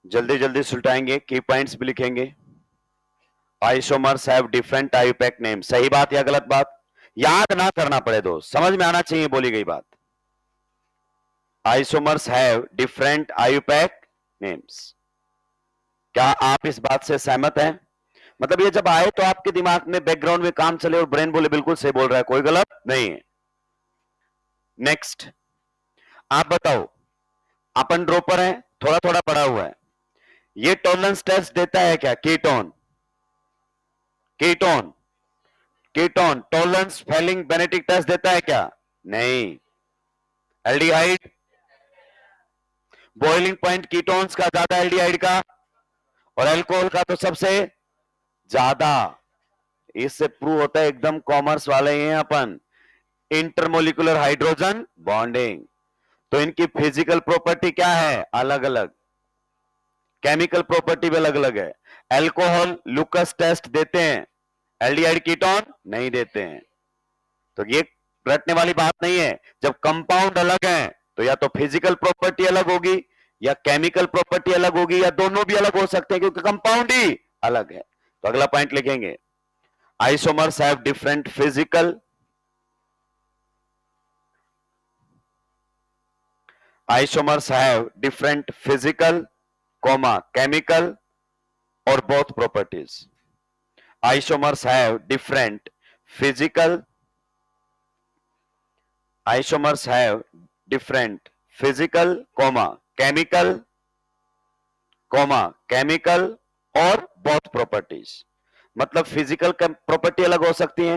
जल्दी जल्दी सुलटाएंगे, की पॉइंट्स भी लिखेंगे। Isomers have different IUPAC name, सही बात या गलत बात? याद ना करना पड़े दोस्त, समझ में आना चाहिए बोली गई बात। Isomers have different IUPAC names. क्या आप इस बात से सहमत हैं? मतलब ये जब आए तो आपके दिमाग में बैकग्राउंड में काम चले और ब्रेन बोले बिल्कुल सही बोल रहा है, कोई गलत नहीं है। नेक्स्ट, आप बताओ, अपन ड्रॉपर है, थोड़ा थोड़ा पड़ा हुआ है, ये टॉलरेंस टेस्ट देता है क्या? Ketone, ketone, ketone Tollens Fehling Benedict test देता है क्या? नहीं। एल्डिहाइड, बॉइलिंग पॉइंट कीटोन्स का ज्यादा, एल्डिहाइड का, और अल्कोहल का तो सबसे ज्यादा। इससे प्रूव होता है एकदम कॉमर्स वाले हैं अपन, इंटरमोलिकुलर हाइड्रोजन बॉन्डिंग। तो इनकी फिजिकल प्रॉपर्टी क्या है? अलग अलग, केमिकल प्रॉपर्टी भी अलग अलग है। अल्कोहल लुकस टेस्ट देते हैं, एल्डिहाइड कीटोन नहीं देते हैं। तो ये रटने वाली बात नहीं है। जब कंपाउंड अलग है तो या तो फिजिकल प्रॉपर्टी अलग होगी या केमिकल प्रॉपर्टी अलग होगी, या दोनों भी अलग हो सकते हैं क्योंकि कंपाउंड ही अलग है। तो अगला पॉइंट लिखेंगे, isomers have different physical, isomers have different physical, comma chemical और both properties. Isomers have different physical, isomers have different physical, comma chemical, comma chemical और बोथ प्रॉपर्टीज। मतलब फिजिकल प्रॉपर्टी अलग हो सकती है,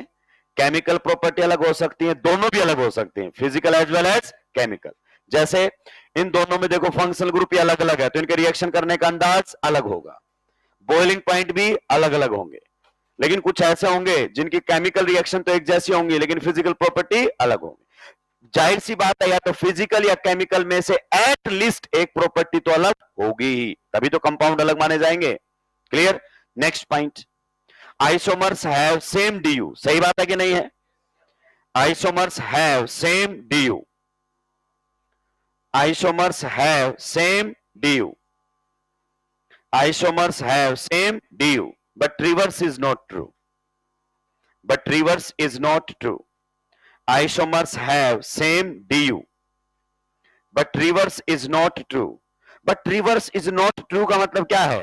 केमिकल प्रॉपर्टी अलग हो सकती है, दोनों भी अलग हो सकती हैं, physical as well as chemical. जैसे इन दोनों में देखो फंक्शनल ग्रुप ही अलग अलग है तो इनके रिएक्शन करने का अंदाज अलग होगा, बॉइलिंग पॉइंट भी अलग अलग होंगे। लेकिन कुछ ऐसे होंगे जिनकी केमिकल रिएक्शन तो एक जैसी होंगी लेकिन फिजिकल प्रॉपर्टी अलग होंगी। जाहिर सी बात है, या तो फिजिकल या केमिकल में से एट लीस्ट एक प्रॉपर्टी तो अलग होगी ही, तभी तो कंपाउंड अलग माने जाएंगे। Clear? Next point, isomers have same DU, सही बात है कि नहीं है? Isomers have same DU, isomers have same DU, isomers have same DU, but reverse is not true, but reverse is not true. Isomers have same du, but reverse is not true. But reverse is not true का मतलब क्या है?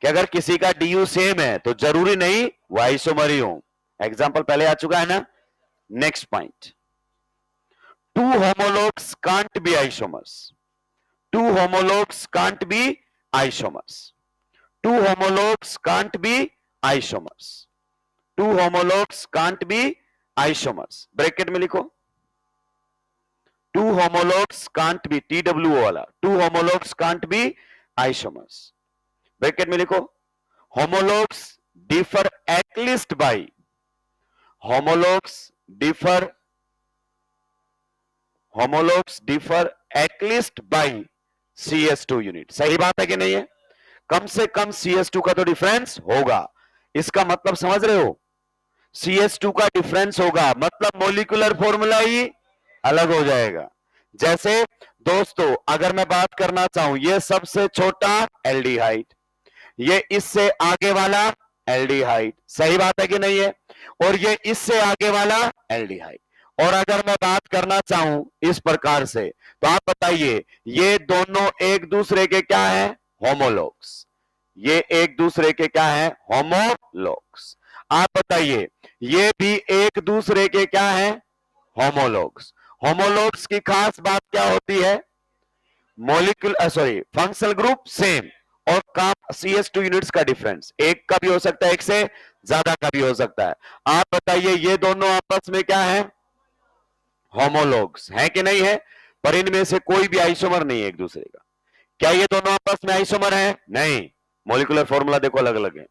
कि अगर किसी का du same है तो जरूरी नहीं वो आइसोमर ही हो। एग्जाम्पल पहले आ चुका है ना। Next point, two homologs can't be isomers, two homologs can't be isomers, two homologs can't be isomers, two homologs can't be isomers. Bracket में लिखो, two homologs can't be, TWO वाला, two homologs can't be isomers. Bracket में लिखो, homologs differ at least by, homologs differ, homologs differ at least by CS2 unit. सही बात है कि नहीं है? कम से कम CS2 का तो डिफरेंस होगा। इसका मतलब समझ रहे हो? CS2 का डिफरेंस होगा मतलब मॉलिक्यूलर फॉर्मूला ही अलग हो जाएगा। जैसे दोस्तों अगर मैं बात करना चाहूं, ये सबसे छोटा एल्डिहाइड, ये इससे आगे वाला एल्डिहाइड, सही बात है कि नहीं है? और ये इससे आगे वाला एल्डिहाइड। और अगर मैं बात करना चाहूं इस प्रकार से, तो आप बताइए ये दोनों एक दूसरे के क्या है? होमोलॉग्स। ये एक दूसरे के क्या है? होमोलॉग्स। आप बताइए ये भी एक दूसरे के क्या है? होमोलॉग्स। होमोलॉग्स की खास बात क्या होती है? Molecular sorry functional group same और काम CS2 यूनिट्स का डिफरेंस, एक का भी हो सकता है, एक से ज्यादा का भी हो सकता है। आप बताइए ये दोनों आपस में क्या है? होमोलॉग्स है कि नहीं है? पर इनमें से कोई भी आइसोमर नहीं है एक दूसरे का। क्या ये दोनों आपस में आइसोमर है? नहीं, मॉलिक्यूलर फॉर्मूला देखो अलग अलग है।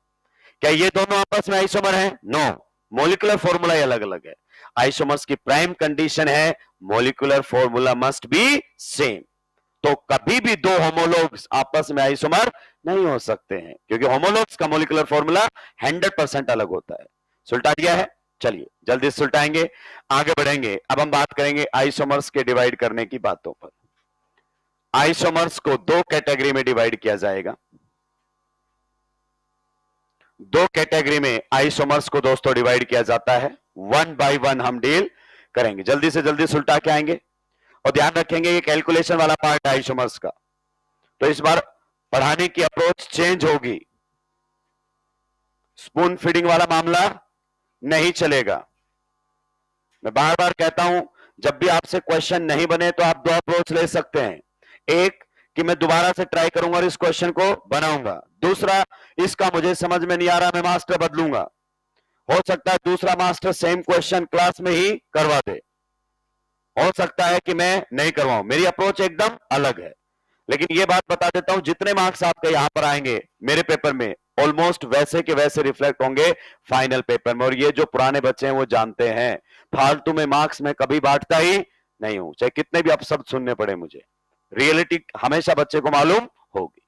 क्या ये दोनों आपस में आइसोमर है? नो, मॉलिक्यूलर फॉर्मूला अलग अलग है। आइसोमर्स की प्राइम कंडीशन है molecular formula must be same. तो कभी भी दो होमोलॉग्स आपस में आइसोमर नहीं हो सकते हैं क्योंकि होमोलॉग्स का मॉलिक्यूलर फॉर्मूला 100% अलग होता है। सुलटा दिया है? चलिए जल्दी सुलटाएंगे, आगे बढ़ेंगे। अब हम बात करेंगे आइसोमर्स के डिवाइड करने की बातों पर। आइसोमर्स को दो कैटेगरी में डिवाइड किया जाएगा। दो कैटेगरी में आइसोमर्स को दोस्तों डिवाइड किया जाता है, वन बाय वन हम डील करेंगे। जल्दी से जल्दी सुलटा के आएंगे और ध्यान रखेंगे ये कैलकुलेशन वाला पार्ट है आइसोमर्स का, तो इस बार पढ़ाने की अप्रोच चेंज होगी। स्पून फीडिंग वाला मामला नहीं चलेगा। मैं बार बार कहता हूं, जब भी आपसे क्वेश्चन नहीं बने तो आप दो अप्रोच ले सकते हैं। एक कि मैं दोबारा से ट्राई करूंगा और इस क्वेश्चन को बनाऊंगा, दूसरा इसका मुझे समझ में नहीं आ रहा, मैं मास्टर बदलूंगा। हो सकता है दूसरा मास्टर सेम क्वेश्चन क्लास में ही करवा दे, हो सकता है कि मैं नहीं करवाऊं, मेरी अप्रोच एकदम अलग है। लेकिन ये बात बता देता हूं, जितने मार्क्स आपके यहां पर आएंगे मेरे पेपर में ऑलमोस्ट वैसे के वैसे रिफ्लेक्ट होंगे फाइनल पेपर में। और ये जो पुराने बच्चे हैं वो जानते हैं, फालतू में मार्क्स में कभी बांटता ही नहीं हूं, चाहे कितने भी अपशब्द सुनने पड़े मुझे। रियलिटी हमेशा बच्चे को मालूम होगी।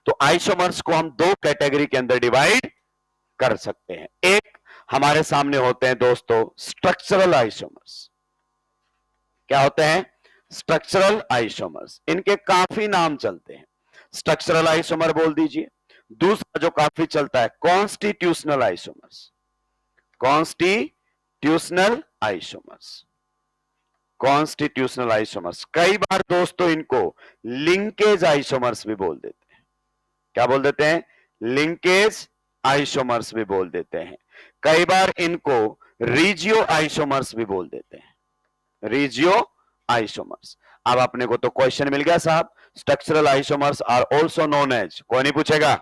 तो आइसोमर्स को हम दो कैटेगरी के अंदर डिवाइड कर सकते हैं। एक हमारे सामने होते हैं दोस्तों स्ट्रक्चरल आइसोमर्स। क्या होते हैं? Structural isomers. इनके काफी नाम चलते हैं, स्ट्रक्चरल आइसोमर बोल दीजिए। दूसरा जो काफी चलता है constitutional isomers. Constitutional isomers, constitutional isomers. कई बार दोस्तों इनको लिंकेज आइसोमर्स भी बोल देते हैं। क्या बोल देते हैं? लिंकेज आइसोमर्स भी बोल देते हैं। कई बार इनको रीजियो आइसोमर्स भी बोल देते हैं, रीजियो आइसोमर्स। अब अपने को तो क्वेश्चन मिल गया साहब, structural isomers are also known as. कोई नहीं पूछेगा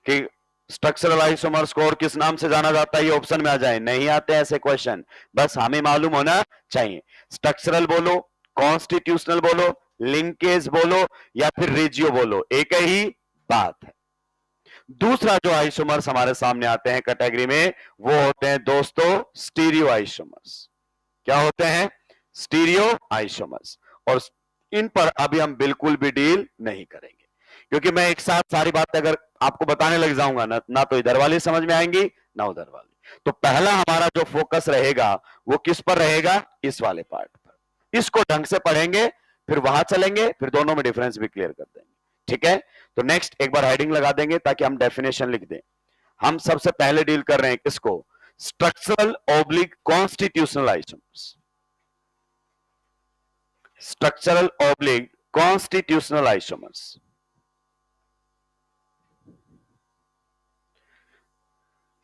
कि स्ट्रक्चरल आइसोमर्स को और किस नाम से जाना जाता है, ये ऑप्शन में आ जाए। नहीं आते ऐसे क्वेश्चन, बस हमें मालूम होना चाहिए। स्ट्रक्चरल बोलो, कॉन्स्टिट्यूशनल बोलो, लिंकेज बोलो या फिर रीजियो बोलो, एक ही बात है। दूसरा जो आइसोमर्स हमारे सामने आते हैं कैटेगरी में, वो होते हैं दोस्तों स्टीरियो आइसोमर्स। क्या होते हैं? Stereo isomers. और इन पर अभी हम बिल्कुल भी डील नहीं करेंगे, क्योंकि मैं एक साथ सारी बातें अगर आपको बताने लग जाऊंगा ना तो इधर वाली समझ में आएंगी ना उधर वाली। तो पहला हमारा जो फोकस रहेगा वो किस पर रहेगा? इस वाले पार्ट पर। इसको ढंग से पढ़ेंगे, फिर वहां चलेंगे, फिर दोनों में डिफरेंस भी क्लियर कर देंगे। ठीक है, तो नेक्स्ट एक बार हेडिंग लगा देंगे ताकि हम डेफिनेशन लिख दें। हम सबसे पहले डील कर रहे हैं किसको? Structural oblique constitutional isomers. Structural oblique constitutional isomers.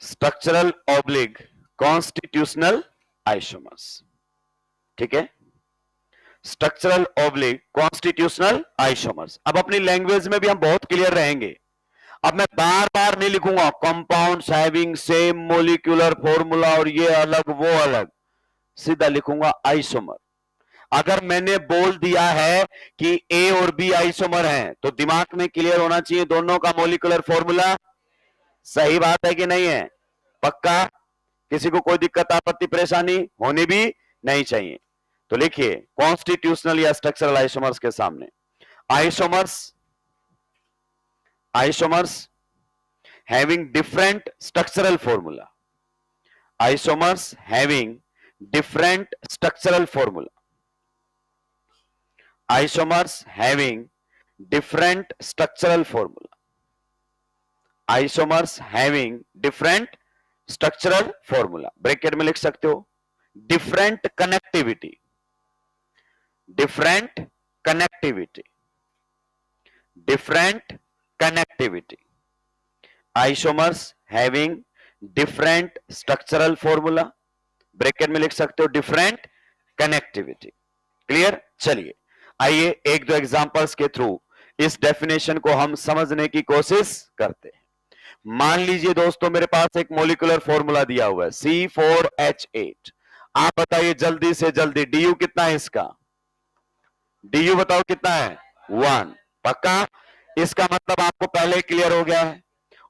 Structural oblique constitutional isomers. ठीक है, स्ट्रक्चरल ऑब्लिक कॉन्स्टिट्यूशनल आइसोमर्स। अब अपनी लैंग्वेज में भी हम बहुत क्लियर रहेंगे। अब मैं बार बार नहीं लिखूंगा compounds having same molecular formula और ये अलग वो अलग, सीधा लिखूंगा आइसोमर। अगर मैंने बोल दिया है कि ए और बी आइसोमर हैं, तो दिमाग में क्लियर होना चाहिए दोनों का मोलिकुलर फॉर्मूला। सही बात है कि नहीं है? पक्का? किसी को कोई दिक्कत आपत्ति परेशानी होनी भी नहीं चाहिए। तो लिखिए कॉन्स्टिट्यूशनल या स्ट्रक्चरल आइसोमर्स के सामने isomers having different structural formula. Isomers having different structural formula. Isomers having different structural formula. Isomers having different structural formula. Bracket में लिख सकते हो different connectivity. Different connectivity. Different connectivity. Isomers having different structural formula. Bracket में लिख सकते हो different connectivity. Clear? चलिए आइए एक दो एग्जांपल्स के थ्रू इस डेफिनेशन को हम समझने की कोशिश करते हैं। मान लीजिए दोस्तों मेरे पास एक मोलिकुलर फॉर्मूला दिया हुआ है C4H8। आप बताइए जल्दी से जल्दी DU कितना है इसका? DU बताओ कितना है? 1। पक्का? इसका मतलब आपको पहले क्लियर हो गया है।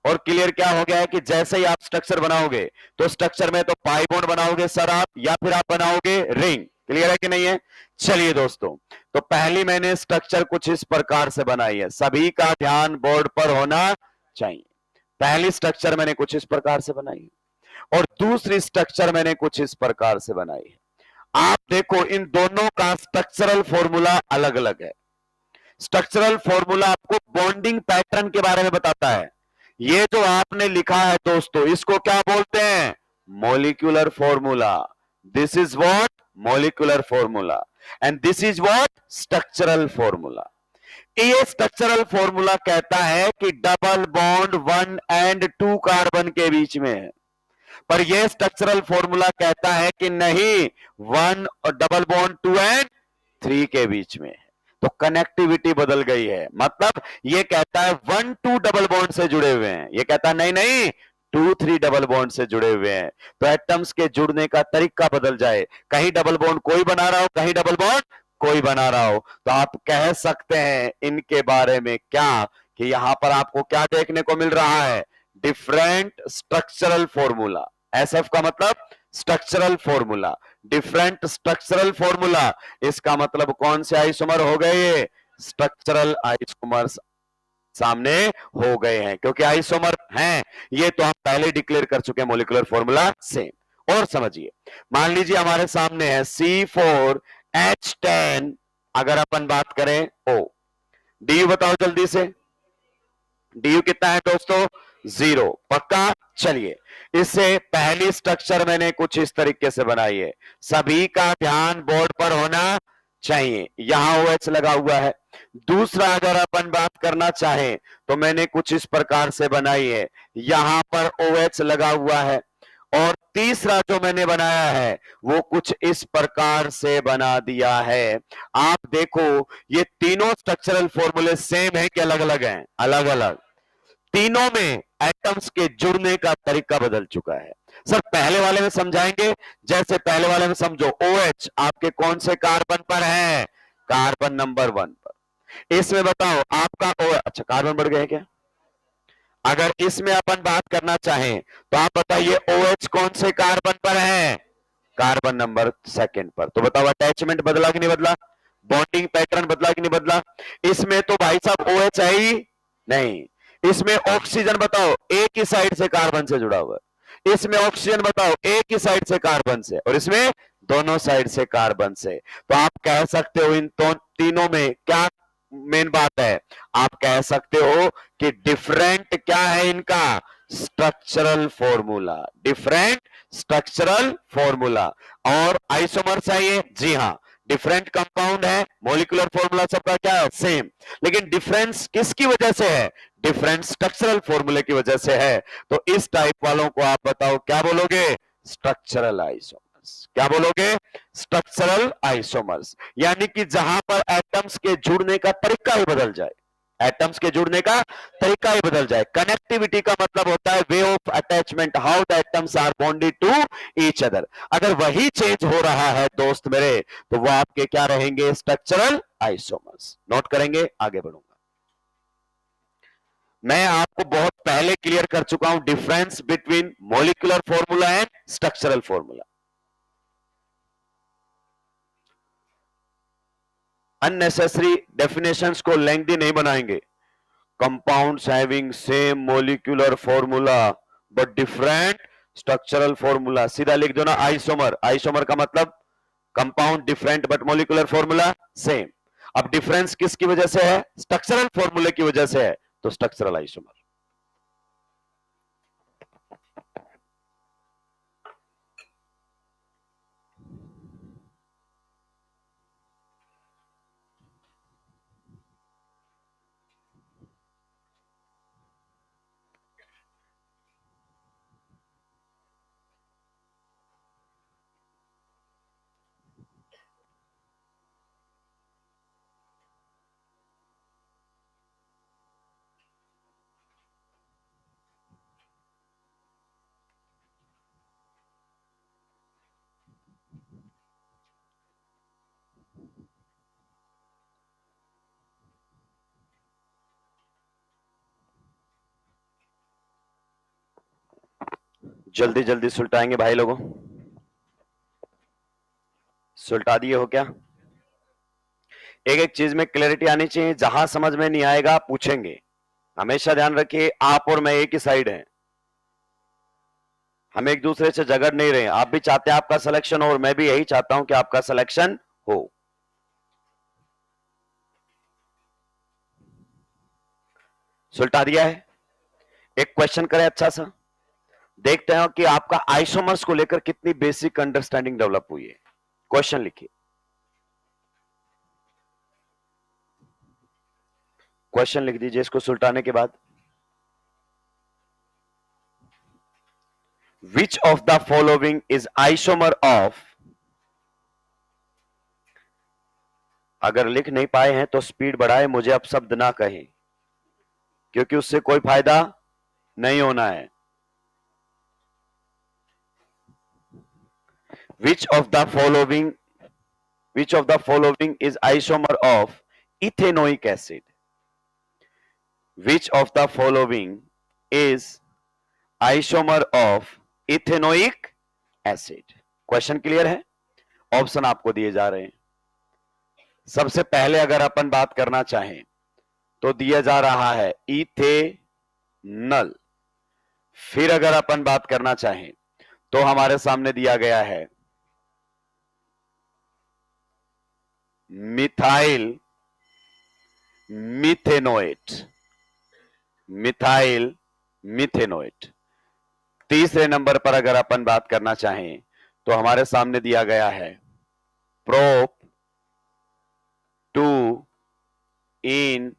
और क्लियर क्या हो गया है कि जैसे ही आप स्ट्रक्चर बनाओगे तो स्ट्रक्चर में तो पाई बॉन्ड बनाओगे सर आप, या फिर आप बनाओगे रिंग। क्लियर है कि नहीं है? चलिए दोस्तों, तो पहली मैंने स्ट्रक्चर कुछ इस प्रकार से बनाई है, सभी का ध्यान बोर्ड पर होना चाहिए। पहली स्ट्रक्चर मैंने कुछ इस प्रकार से बनाई है और दूसरी स्ट्रक्चर मैंने कुछ इस प्रकार से बनाई है। आप देखो इन दोनों का स्ट्रक्चरल फॉर्मूला अलग अलग है। स्ट्रक्चरल फॉर्मूला आपको बॉन्डिंग पैटर्न के बारे में बताता है, ये जो आपने लिखा है दोस्तों, इसको क्या बोलते हैं? Molecular formula. This is what? Molecular formula. And this is what? Structural formula. ये स्ट्रक्चरल फॉर्मूला कहता है कि डबल बॉन्ड 1 और 2 कार्बन के बीच में है, पर यह स्ट्रक्चरल फॉर्मूला कहता है कि नहीं, 1 और डबल बॉन्ड 2 और 3 के बीच में है। तो कनेक्टिविटी बदल गई है। मतलब यह कहता है 1 2 डबल बॉन्ड से जुड़े हुए हैं, यह कहता है नहीं नहीं 2 3 डबल बॉन्ड से जुड़े हुए हैं। तो एटम्स के जुड़ने का तरीका बदल जाए, कहीं डबल बॉन्ड कोई बना रहा हो, कहीं डबल बॉन्ड कोई बना रहा हो, तो आप कह सकते हैं इनके बारे में क्या, कि यहां पर आपको क्या देखने को मिल रहा है? Different structural formula. एसएफ का मतलब structural formula, different structural formula. इसका मतलब कौन से आइसोमर हो गए? स्ट्रक्चरल आइसोमर्स सामने हो गए हैं, क्योंकि आइसोमर हैं ये तो हम पहले डिक्लेयर कर चुके हैं मॉलिक्यूलर फॉर्मूला से। और समझिए, मान लीजिए हमारे सामने है C4H10, अगर अपन बात करें O, डी बताओ जल्दी से, डी कितना है दोस्तों? 0। पक्का? चलिए, इससे पहली स्ट्रक्चर मैंने कुछ इस तरीके से बनाई है, सभी का ध्यान बोर्ड पर होना चाहिए। यहां OH लगा हुआ है। दूसरा अगर अपन बात करना चाहें तो मैंने कुछ इस प्रकार से बनाई है, यहां पर OH लगा हुआ है। और तीसरा जो मैंने बनाया है वो कुछ इस प्रकार से बना दिया है। आप देखो, ये तीनों स्ट्रक्चरल फॉर्मूले सेम है कि अलग अलग हैं? अलग अलग। तीनों में एटम्स के जुड़ने का तरीका बदल चुका है। सर पहले वाले में समझाएंगे, जैसे पहले वाले में समझो, OH आपके कौन से कार्बन पर है? कार्बन नंबर 1 पर। इसमें बताओ आपका OH, अच्छा कार्बन बढ़ गए क्या? अगर इसमें अपन बात करना चाहें तो आप बताइए OH कौन से कार्बन पर है? कार्बन नंबर 2 पर। तो बताओ अटैचमेंट बदला कि नहीं बदला? बॉन्डिंग पैटर्न बदला कि नहीं बदला? इसमें तो भाई साहब OH है ही नहीं। इसमें ऑक्सीजन बताओ एक ही साइड से कार्बन से जुड़ा हुआ है, इसमें ऑक्सीजन बताओ एक ही साइड से कार्बन से, और इसमें दोनों साइड से कार्बन से। तो आप कह सकते हो इन तीनों में क्या मेन बात है? आप कह सकते हो कि डिफरेंट क्या है इनका? Structural formula, different structural formula. और आइसोमर्स है ये, जी हां, डिफरेंट कंपाउंड है, मॉलिक्यूलर फॉर्मूला सबका क्या है? सेम। लेकिन डिफरेंस किसकी वजह से है? डिफरेंट स्ट्रक्चरल फॉर्मूले की वजह से है। तो इस टाइप वालों को आप बताओ क्या बोलोगे? Structural isomers. क्या बोलोगे? Structural isomers. यानी कि जहां पर एटम्स के जुड़ने का तरीका ही बदल जाए, एटम्स के जुड़ने का तरीका ही बदल जाए। कनेक्टिविटी का मतलब होता है way of attachment, how the atoms are bonded to each other. अगर वही चेंज हो रहा है दोस्त मेरे, तो वो आपके क्या रहेंगे? Structural isomers. नोट करेंगे, आगे बढ़ूंगा। मैं आपको बहुत पहले क्लियर कर चुका हूं difference between molecular formula and structural formula. Unnecessary definitions को लेंथी नहीं बनाएंगे। Compounds having same molecular formula but different structural formula, सीधा लिख दो ना आइसोमर। आइसोमर का मतलब compound different but molecular formula same. अब डिफरेंस किसकी वजह से है? स्ट्रक्चरल फॉर्मूले की वजह से है, तो स्ट्रक्चरल आइसोमर। जल्दी जल्दी सुलटाएंगे भाई लोगों, सुलटा दिए हो क्या? एक एक चीज में क्लैरिटी आनी चाहिए, जहां समझ में नहीं आएगा पूछेंगे। हमेशा ध्यान रखिए, आप और मैं एक ही साइड हैं, हम एक दूसरे से झगड़ नहीं रहे। आप भी चाहते हैं आपका सिलेक्शन हो और मैं भी यही चाहता हूं कि आपका सिलेक्शन हो। सुलटा दिया है। एक क्वेश्चन करें अच्छा सा, देखते हैं कि आपका आइसोमर्स को लेकर कितनी बेसिक अंडरस्टैंडिंग डेवलप हुई है। क्वेश्चन लिखिए, क्वेश्चन लिख दीजिए इसको सुलटाने के बाद। Which of the following is isomer of, अगर लिख नहीं पाए हैं तो स्पीड बढ़ाए, मुझे अब शब्द ना कहें क्योंकि उससे कोई फायदा नहीं होना है। Which of the following is isomer of ethanoic acid? Which of the following is isomer of ethanoic acid? Question clear है? ऑप्शन आपको दिए जा रहे हैं। सबसे पहले अगर अपन बात करना चाहें तो दिया जा रहा है इथेनल। फिर अगर अपन बात करना चाहें तो हमारे सामने दिया गया है मिथाइल मिथेनोएट, मिथाइल मिथेनोएट। तीसरे नंबर पर अगर अपन बात करना चाहें तो हमारे सामने दिया गया है प्रोप टू इन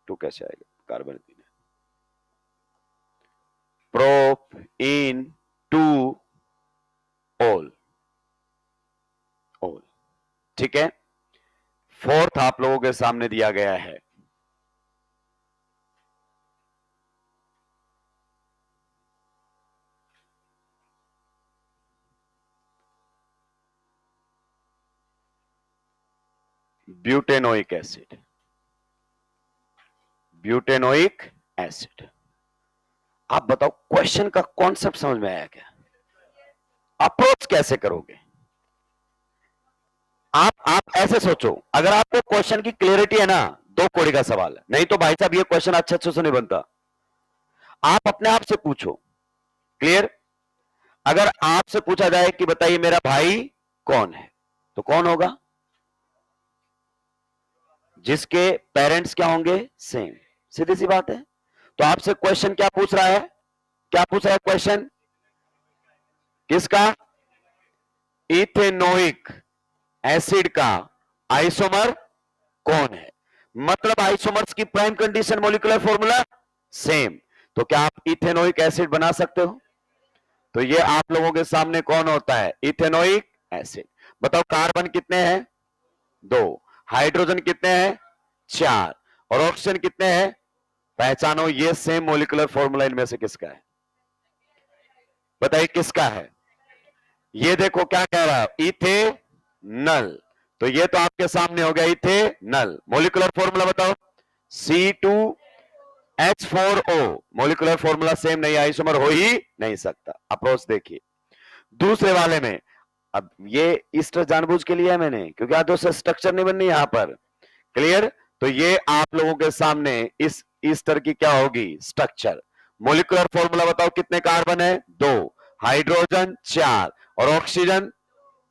टू, कैसे आएगा carbon, prop in two ol, ol. ठीक है। फोर्थ आप लोगों के सामने दिया गया है ब्यूटेनोइक एसिड, ब्यूटेनोइक एसिड। आप बताओ क्वेश्चन का कॉन्सेप्ट समझ में आया क्या? अप्रोच कैसे करोगे? आप ऐसे सोचो, अगर आपको क्वेश्चन की क्लियरिटी है ना, दो कौड़ी का सवाल है। नहीं तो भाई साहब ये क्वेश्चन अच्छे से नहीं बनता। आप अपने आप से पूछो, क्लियर? अगर आपसे पूछा जाए कि बताइए मेरा भाई कौन है, तो कौन होगा? जिसके पेरेंट्स क्या होंगे? सेम। सीधी सी बात है। तो आपसे क्वेश्चन क्या पूछ रहा है? क्या पूछ रहा है क्वेश्चन? किसका? इथेनोइक एसिड का आइसोमर कौन है? मतलब आइसोमर्स की prime condition molecular formula same. तो क्या आप इथेनोइक एसिड बना सकते हो? तो ये आप लोगों के सामने कौन होता है? Ethanoic acid. बताओ कार्बन कितने हैं? 2। हाइड्रोजन कितने हैं? 4। और ऑक्सीजन कितने हैं? पहचानो ये सेम मॉलिक्यूलर फॉर्मूला इनमें से किसका है? बताइए किसका है? ये देखो क्या कह रहा है, इथेनल। तो ये तो आपके सामने हो गया इथेनल। मॉलिक्यूलर फॉर्मूला बताओ। C2H4O। मॉलिक्यूलर फॉर्मूला सेम नहीं, आइसोमर हो ही नहीं सकता। अप्रोच देखिए दूसरे वाले में। अब ये इस तरह जानबूझ के लिए है मैंने, क्योंकि आधो से स्ट्रक्चर नहीं बननी यहां पर, क्लियर? तो ये आप लोगों के सामने इस तरह की क्या होगी? स्ट्रक्चर। मॉलिक्यूलर फॉर्मूला बताओ, कितने कार्बन है? 2। हाइड्रोजन 4 और oxygen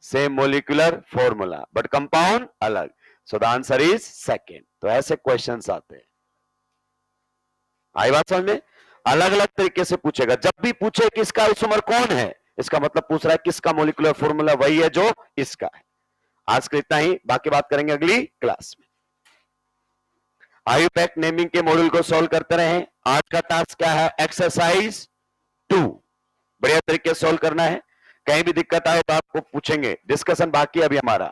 same molecular formula but compound अलग। So the answer is second. तो ऐसे क्वेश्चंस आते हैं। आई बात समझ में? अलग अलग तरीके से पूछेगा। जब भी पूछे कि इसका आइसोमर कौन है, इसका मतलब पूछ रहा है किसका मॉलिक्यूलर फॉर्मूला वही है जो इसका है। आज के इतना ही, बाकी बात करेंगे अगली क्लास में। आयुपैक नेमिंग के मॉड्यूल को सॉल्व करते रहे। आज का टास्क क्या है? एक्सरसाइज 2। बढ़िया तरीके से सॉल्व करना है। कहीं भी दिक्कत आए तो आपको पूछेंगे। डिस्कशन बाकी है अभी हमारा।